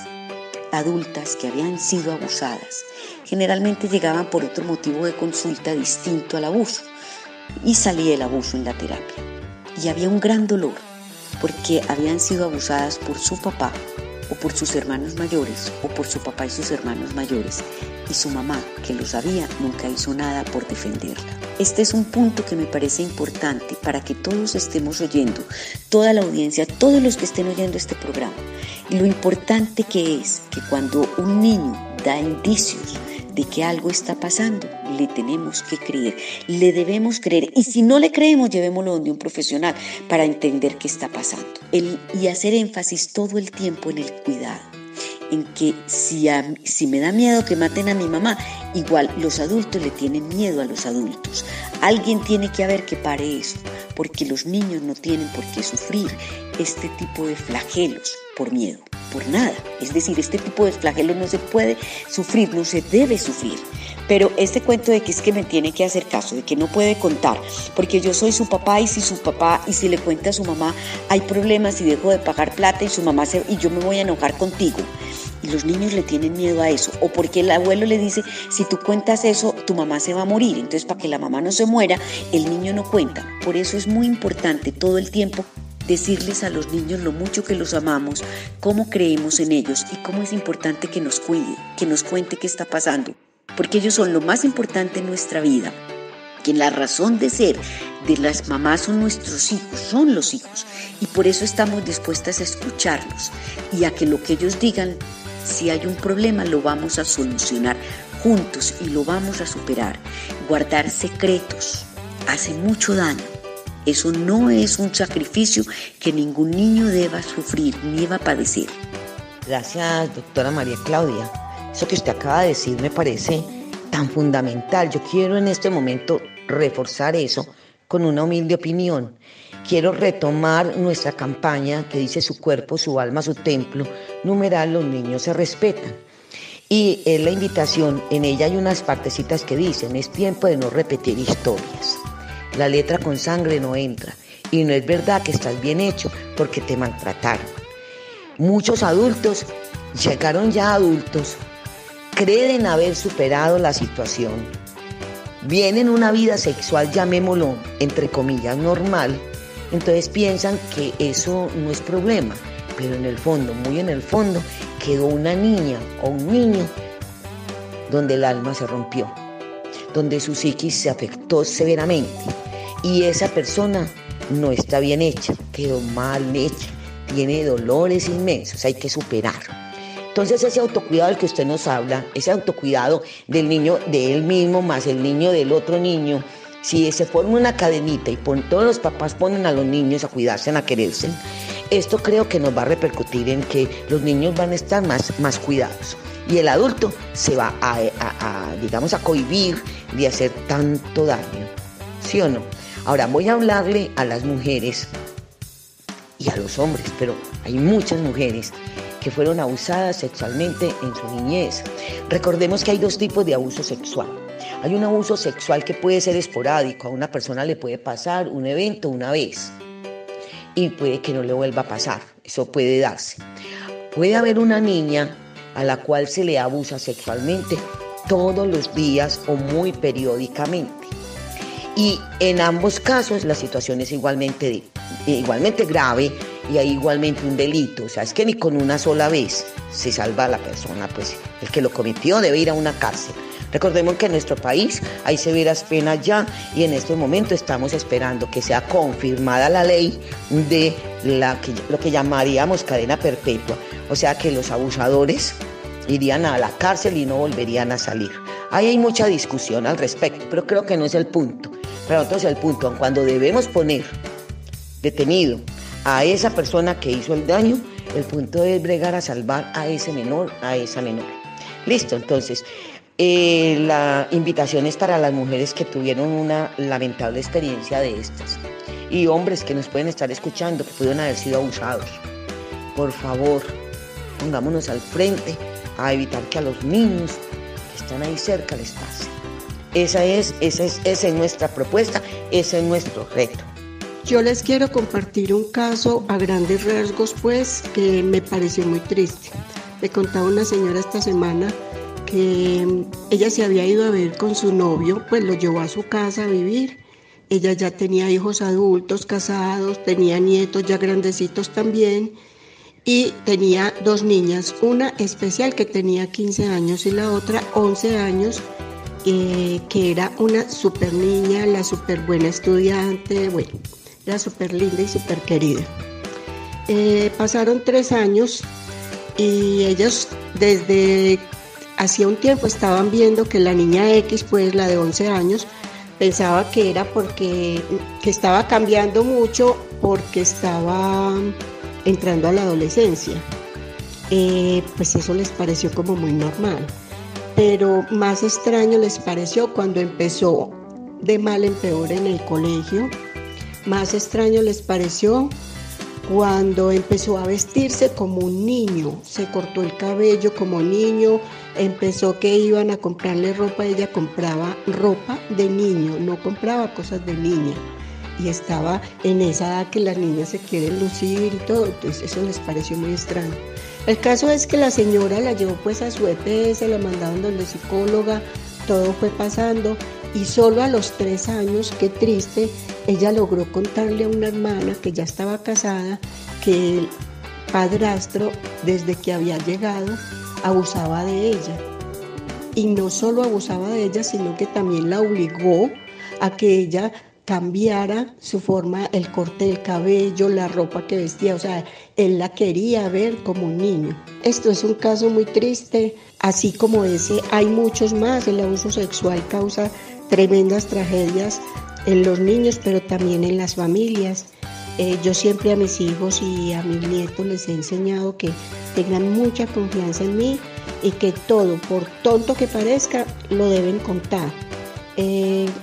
Speaker 3: adultas que habían sido abusadas generalmente llegaban por otro motivo de consulta distinto al abuso y salía el abuso en la terapia y había un gran dolor porque habían sido abusadas por su papá o por sus hermanos mayores o por su papá y sus hermanos mayores y su mamá, que lo sabía, nunca hizo nada por defenderla. Este es un punto que me parece importante para que todos estemos oyendo, toda la audiencia, todos los que estén oyendo este programa. Y lo importante que es que cuando un niño da indicios de que algo está pasando, le tenemos que creer, le debemos creer. Y si no le creemos, llevémoslo donde un profesional para entender qué está pasando. Y hacer énfasis todo el tiempo en el cuidado. En que si me da miedo que maten a mi mamá, igual los adultos le tienen miedo a los adultos. Alguien tiene que haber que pare eso, porque los niños no tienen por qué sufrir este tipo de flagelos por miedo, por nada. Es decir, este tipo de flagelos no se puede sufrir, no se debe sufrir. Pero este cuento de que es que me tiene que hacer caso, de que no puede contar, porque yo soy su papá y si le cuenta a su mamá hay problemas y dejo de pagar plata y y yo me voy a enojar contigo. Y los niños le tienen miedo a eso, o porque el abuelo le dice, si tú cuentas eso, tu mamá se va a morir. Entonces, para que la mamá no se muera, el niño no cuenta. Por eso es muy importante todo el tiempo decirles a los niños lo mucho que los amamos, cómo creemos en ellos y cómo es importante que nos cuide, que nos cuente qué está pasando. Porque ellos son lo más importante en nuestra vida, que la razón de ser de las mamás son nuestros hijos, son los hijos, y por eso estamos dispuestas a escucharlos y a que lo que ellos digan, si hay un problema, lo vamos a solucionar juntos y lo vamos a superar. Guardar secretos hace mucho daño. Eso no es un sacrificio que ningún niño deba sufrir ni deba padecer.
Speaker 2: Gracias, doctora María Claudia. Eso que usted acaba de decir me parece tan fundamental. Yo quiero en este momento reforzar eso con una humilde opinión. Quiero retomar nuestra campaña que dice su cuerpo, su alma, su templo, numeral, los niños se respetan. Y es la invitación, en ella hay unas partecitas que dicen, es tiempo de no repetir historias. La letra con sangre no entra y no es verdad que estás bien hecho porque te maltrataron. Muchos adultos, llegaron ya adultos, creen haber superado la situación. Vienen una vida sexual, llamémoslo, entre comillas, normal, entonces piensan que eso no es problema, pero en el fondo, muy en el fondo, quedó una niña o un niño donde el alma se rompió, donde su psiquis se afectó severamente y esa persona no está bien hecha, quedó mal hecha, tiene dolores inmensos, hay que superarlo. Entonces ese autocuidado del que usted nos habla, ese autocuidado del niño, de él mismo más el niño del otro niño, si se forma una cadenita y todos los papás ponen a los niños a cuidarse, a quererse, esto creo que nos va a repercutir en que los niños van a estar más cuidados y el adulto se va a cohibir de hacer tanto daño, ¿sí o no? Ahora voy a hablarle a las mujeres y a los hombres, pero hay muchas mujeres que fueron abusadas sexualmente en su niñez. Recordemos que hay dos tipos de abuso sexual. Hay un abuso sexual que puede ser esporádico, a una persona le puede pasar un evento una vez y puede que no le vuelva a pasar, eso puede darse. Puede haber una niña a la cual se le abusa sexualmente todos los días o muy periódicamente. Y en ambos casos la situación es igualmente grave y hay igualmente un delito. O sea, es que ni con una sola vez se salva a la persona, pues el que lo cometió debe ir a una cárcel. Recordemos que en nuestro país hay severas penas ya y en este momento estamos esperando que sea confirmada la ley de lo que llamaríamos cadena perpetua. O sea que los abusadores irían a la cárcel y no volverían a salir. Ahí hay mucha discusión al respecto, pero creo que no es el punto. Para nosotros el punto, cuando debemos poner detenido a esa persona que hizo el daño, el punto es bregar a salvar a ese menor, a esa menor. Listo, entonces, la invitación es para las mujeres que tuvieron una lamentable experiencia de estas y hombres que nos pueden estar escuchando, que pudieron haber sido abusados. Por favor, pongámonos al frente a evitar que a los niños que están ahí cerca les pase. Esa es nuestra propuesta, ese es nuestro reto.
Speaker 4: Yo les quiero compartir un caso a grandes rasgos, pues, que me pareció muy triste. Me contaba una señora esta semana que ella se había ido a ver con su novio, pues lo llevó a su casa a vivir. Ella ya tenía hijos adultos, casados, tenía nietos ya grandecitos también y tenía dos niñas, una especial que tenía 15 años y la otra 11 años, que era una súper niña, la súper buena estudiante, bueno, era súper linda y súper querida. Pasaron 3 años y ellos desde hacía un tiempo estaban viendo que la niña X, pues la de 11 años, pensaba que era porque que estaba cambiando mucho porque estaba entrando a la adolescencia. Pues eso les pareció como muy normal. Pero más extraño les pareció cuando empezó de mal en peor en el colegio. Más extraño les pareció cuando empezó a vestirse como un niño. Se cortó el cabello como niño, empezó que iban a comprarle ropa, ella compraba ropa de niño, no compraba cosas de niña. Y estaba en esa edad que las niñas se quieren lucir y todo, entonces eso les pareció muy extraño. El caso es que la señora la llevó pues a su EPS, la mandaron donde psicóloga, todo fue pasando y solo a los 3 años, qué triste, ella logró contarle a una hermana que ya estaba casada que el padrastro desde que había llegado abusaba de ella. Y no solo abusaba de ella, sino que también la obligó a que ella cambiara su forma, el corte del cabello, la ropa que vestía, o sea, él la quería ver como un niño. Esto es un caso muy triste, así como ese hay muchos más. El abuso sexual causa tremendas tragedias en los niños, pero también en las familias. Yo siempre a mis hijos y a mis nietos les he enseñado que tengan mucha confianza en mí y que todo, por tonto que parezca, lo deben contar.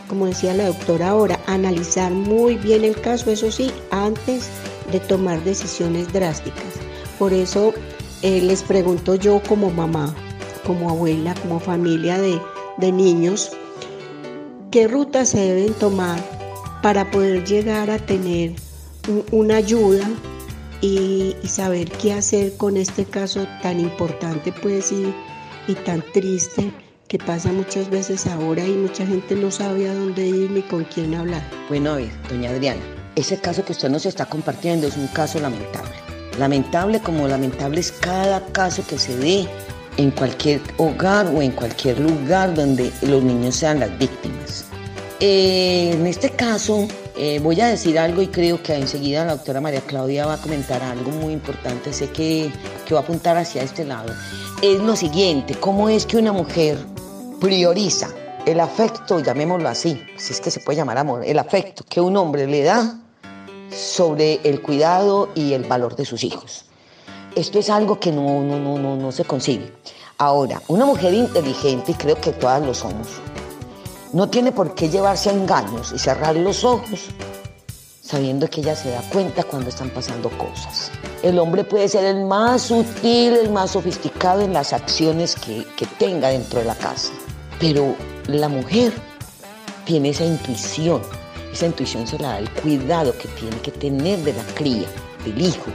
Speaker 4: Como decía la doctora ahora, analizar muy bien el caso, eso sí, antes de tomar decisiones drásticas. Por eso les pregunto yo como mamá, como abuela, como familia de niños, ¿qué rutas se deben tomar para poder llegar a tener una ayuda y saber qué hacer con este caso tan importante pues y tan triste que pasa muchas veces ahora y mucha gente no sabe a dónde ir ni con quién hablar?
Speaker 2: Bueno, a ver, doña Adriana, ese caso que usted nos está compartiendo es un caso lamentable. Lamentable como lamentable es cada caso que se dé en cualquier hogar o en cualquier lugar donde los niños sean las víctimas. En este caso voy a decir algo y creo que enseguida la doctora María Claudia va a comentar algo muy importante, sé que va a apuntar hacia este lado. Es lo siguiente, ¿cómo es que una mujer prioriza el afecto, llamémoslo así, si es que se puede llamar amor, el afecto que un hombre le da sobre el cuidado y el valor de sus hijos? Esto es algo que no se concibe. Ahora, una mujer inteligente, y creo que todas lo somos, no tiene por qué llevarse a engaños y cerrar los ojos sabiendo que ella se da cuenta cuando están pasando cosas. El hombre puede ser el más sutil, el más sofisticado en las acciones que tenga dentro de la casa, pero la mujer tiene esa intuición se la da el cuidado que tiene que tener de la cría, del hijo.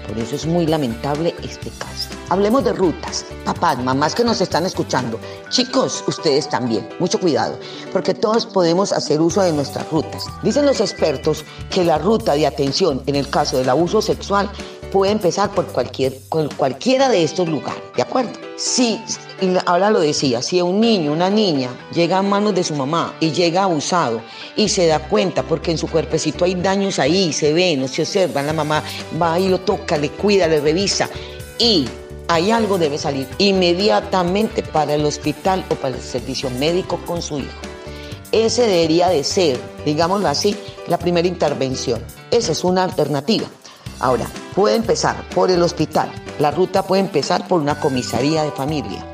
Speaker 2: Por eso es muy lamentable este caso. Hablemos de rutas. Papás, mamás que nos están escuchando, chicos, ustedes también, mucho cuidado, porque todos podemos hacer uso de nuestras rutas. Dicen los expertos que la ruta de atención en el caso del abuso sexual puede empezar por cualquiera de estos lugares, ¿de acuerdo? Sí, ahora lo decía, si un niño, una niña llega a manos de su mamá y llega abusado y se da cuenta porque en su cuerpecito hay daños ahí, se ven, no se observan, la mamá va y lo toca, le cuida, le revisa y hay algo, debe salir inmediatamente para el hospital o para el servicio médico con su hijo. Ese debería de ser, digámoslo así, la primera intervención. Esa es una alternativa. Ahora, puede empezar por el hospital, la ruta puede empezar por una comisaría de familia,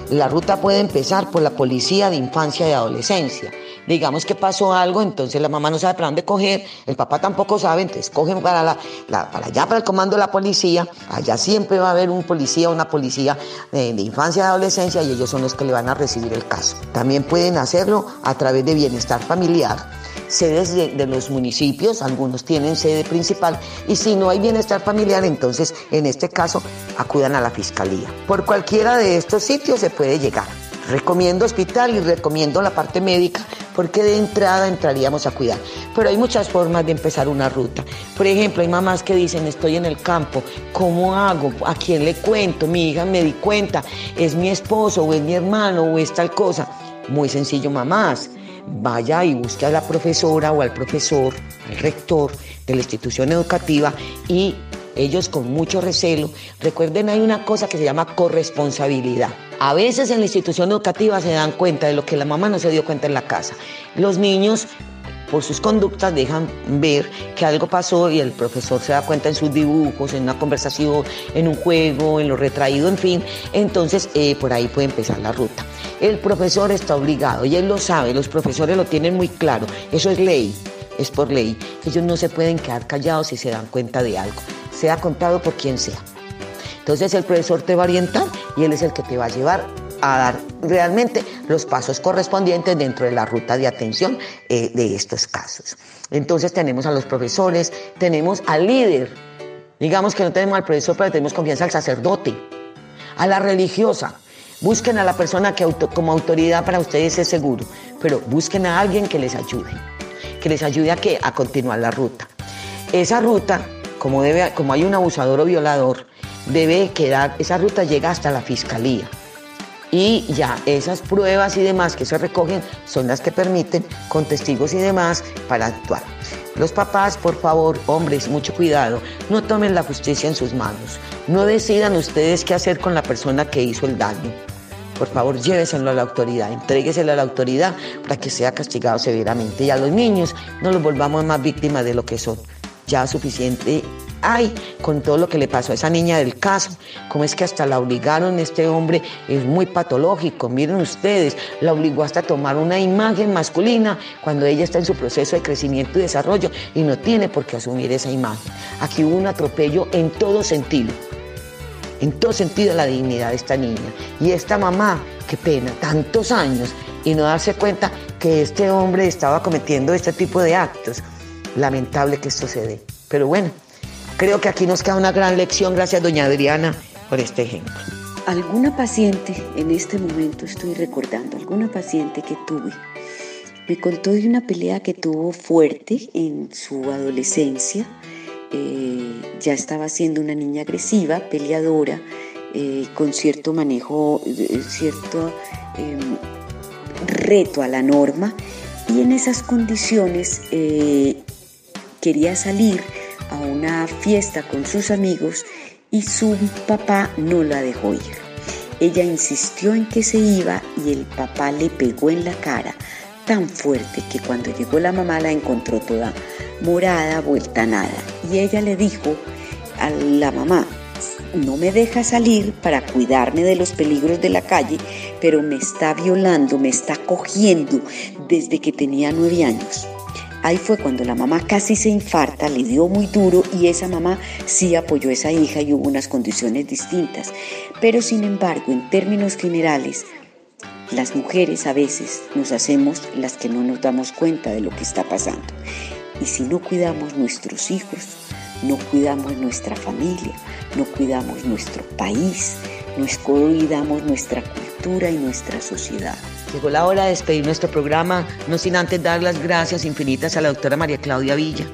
Speaker 2: la ruta puede empezar por la policía de infancia y adolescencia. Digamos que pasó algo, entonces la mamá no sabe para dónde coger, el papá tampoco sabe, entonces cogen para allá, para el comando de la policía. Allá siempre va a haber un policía o una policía de infancia y adolescencia y ellos son los que le van a recibir el caso. También pueden hacerlo a través de bienestar familiar, sedes de los municipios, algunos tienen sede principal, y si no hay bienestar familiar, entonces en este caso acudan a la fiscalía. Por cualquiera de estos sitios se puede llegar. Recomiendo hospital y recomiendo la parte médica porque de entrada entraríamos a cuidar. Pero hay muchas formas de empezar una ruta. Por ejemplo, hay mamás que dicen, estoy en el campo, ¿cómo hago? ¿A quién le cuento? Mi hija me di cuenta, es mi esposo o es mi hermano o es tal cosa. Muy sencillo, mamás. Vaya y busque a la profesora o al profesor, al rector de la institución educativa y ellos con mucho recelo. Recuerden, hay una cosa que se llama corresponsabilidad. A veces en la institución educativa se dan cuenta de lo que la mamá no se dio cuenta en la casa. Los niños, por sus conductas, dejan ver que algo pasó y el profesor se da cuenta en sus dibujos, en una conversación, en un juego, en lo retraído, en fin. Entonces, por ahí puede empezar la ruta. El profesor está obligado y él lo sabe, los profesores lo tienen muy claro. Eso es ley, es por ley. Ellos no se pueden quedar callados si se dan cuenta de algo, sea contado por quien sea. Entonces el profesor te va a orientar y él es el que te va a llevar a dar realmente los pasos correspondientes dentro de la ruta de atención de estos casos. Entonces tenemos a los profesores, tenemos al líder. Digamos que no tenemos al profesor, pero tenemos confianza al sacerdote, a la religiosa. Busquen a la persona que como autoridad para ustedes es seguro, pero busquen a alguien que les ayude a continuar la ruta. Esa ruta, como hay un abusador o violador, esa ruta llega hasta la fiscalía. Y ya esas pruebas y demás que se recogen son las que permiten, con testigos y demás, para actuar. Los papás, por favor, hombres, mucho cuidado, no tomen la justicia en sus manos. No decidan ustedes qué hacer con la persona que hizo el daño. Por favor, lléveselo a la autoridad, entrégueselo a la autoridad para que sea castigado severamente. Y a los niños no los volvamos más víctimas de lo que son. Ya suficiente hay con todo lo que le pasó a esa niña del caso. Cómo es que hasta la obligaron, este hombre es muy patológico, miren ustedes, la obligó hasta a tomar una imagen masculina cuando ella está en su proceso de crecimiento y desarrollo y no tiene por qué asumir esa imagen. Aquí hubo un atropello en todo sentido la dignidad de esta niña. Y esta mamá, qué pena, tantos años y no darse cuenta que este hombre estaba cometiendo este tipo de actos. Lamentable que esto se dé, pero bueno, creo que aquí nos queda una gran lección. Gracias, doña Adriana, por este ejemplo.
Speaker 3: Alguna paciente, en este momento estoy recordando, alguna paciente que tuve, me contó de una pelea que tuvo fuerte en su adolescencia. Ya estaba siendo una niña agresiva, peleadora, con cierto manejo, cierto reto a la norma, y en esas condiciones quería salir a una fiesta con sus amigos y su papá no la dejó ir. Ella insistió en que se iba y el papá le pegó en la cara tan fuerte que cuando llegó la mamá la encontró toda morada, vuelta a nada. Y ella le dijo a la mamá: no me deja salir para cuidarme de los peligros de la calle, pero me está violando, me está cogiendo desde que tenía 9 años. Ahí fue cuando la mamá casi se infarta, le dio muy duro y esa mamá sí apoyó a esa hija y hubo unas condiciones distintas. Pero sin embargo, en términos generales, las mujeres a veces nos hacemos las que no nos damos cuenta de lo que está pasando. Y si no cuidamos nuestros hijos, no cuidamos nuestra familia, no cuidamos nuestro país, no cuidamos nuestra cultura y nuestra sociedad.
Speaker 2: Llegó la hora de despedir nuestro programa, no sin antes dar las gracias infinitas a la doctora María Claudia Villa.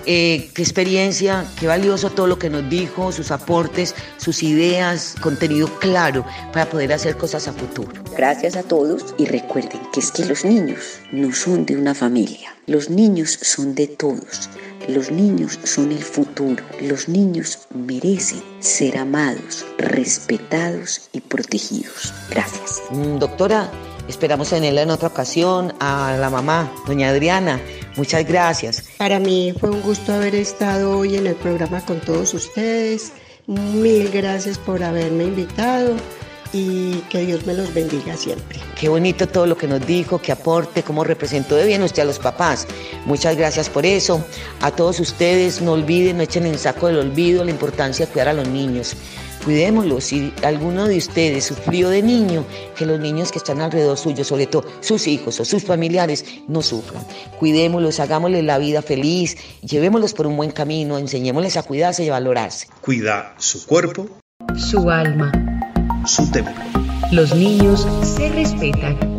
Speaker 2: Qué experiencia, qué valioso todo lo que nos dijo, sus aportes, sus ideas, contenido claro para poder hacer cosas a futuro.
Speaker 3: Gracias a todos y recuerden que es que los niños no son de una familia, los niños son de todos. Los niños son el futuro. Los niños merecen ser amados, respetados y protegidos. Gracias.
Speaker 2: Doctora, esperamos tenerla en otra ocasión. A la mamá, doña Adriana, muchas gracias.
Speaker 4: Para mí fue un gusto haber estado hoy en el programa con todos ustedes. Mil gracias por haberme invitado. Y que Dios me los bendiga siempre.
Speaker 2: Qué bonito todo lo que nos dijo, que aporte, cómo representó de bien usted a los papás. Muchas gracias por eso. A todos ustedes, no olviden, no echen en saco del olvido la importancia de cuidar a los niños. Cuidémoslos. Si alguno de ustedes sufrió de niño, que los niños que están alrededor suyo, sobre todo sus hijos o sus familiares, no sufran. Cuidémoslos, hagámosles la vida feliz, llevémoslos por un buen camino, enseñémosles a cuidarse y a valorarse.
Speaker 1: Cuida su cuerpo,
Speaker 5: su alma,
Speaker 1: su templo.
Speaker 5: Los niños se respetan.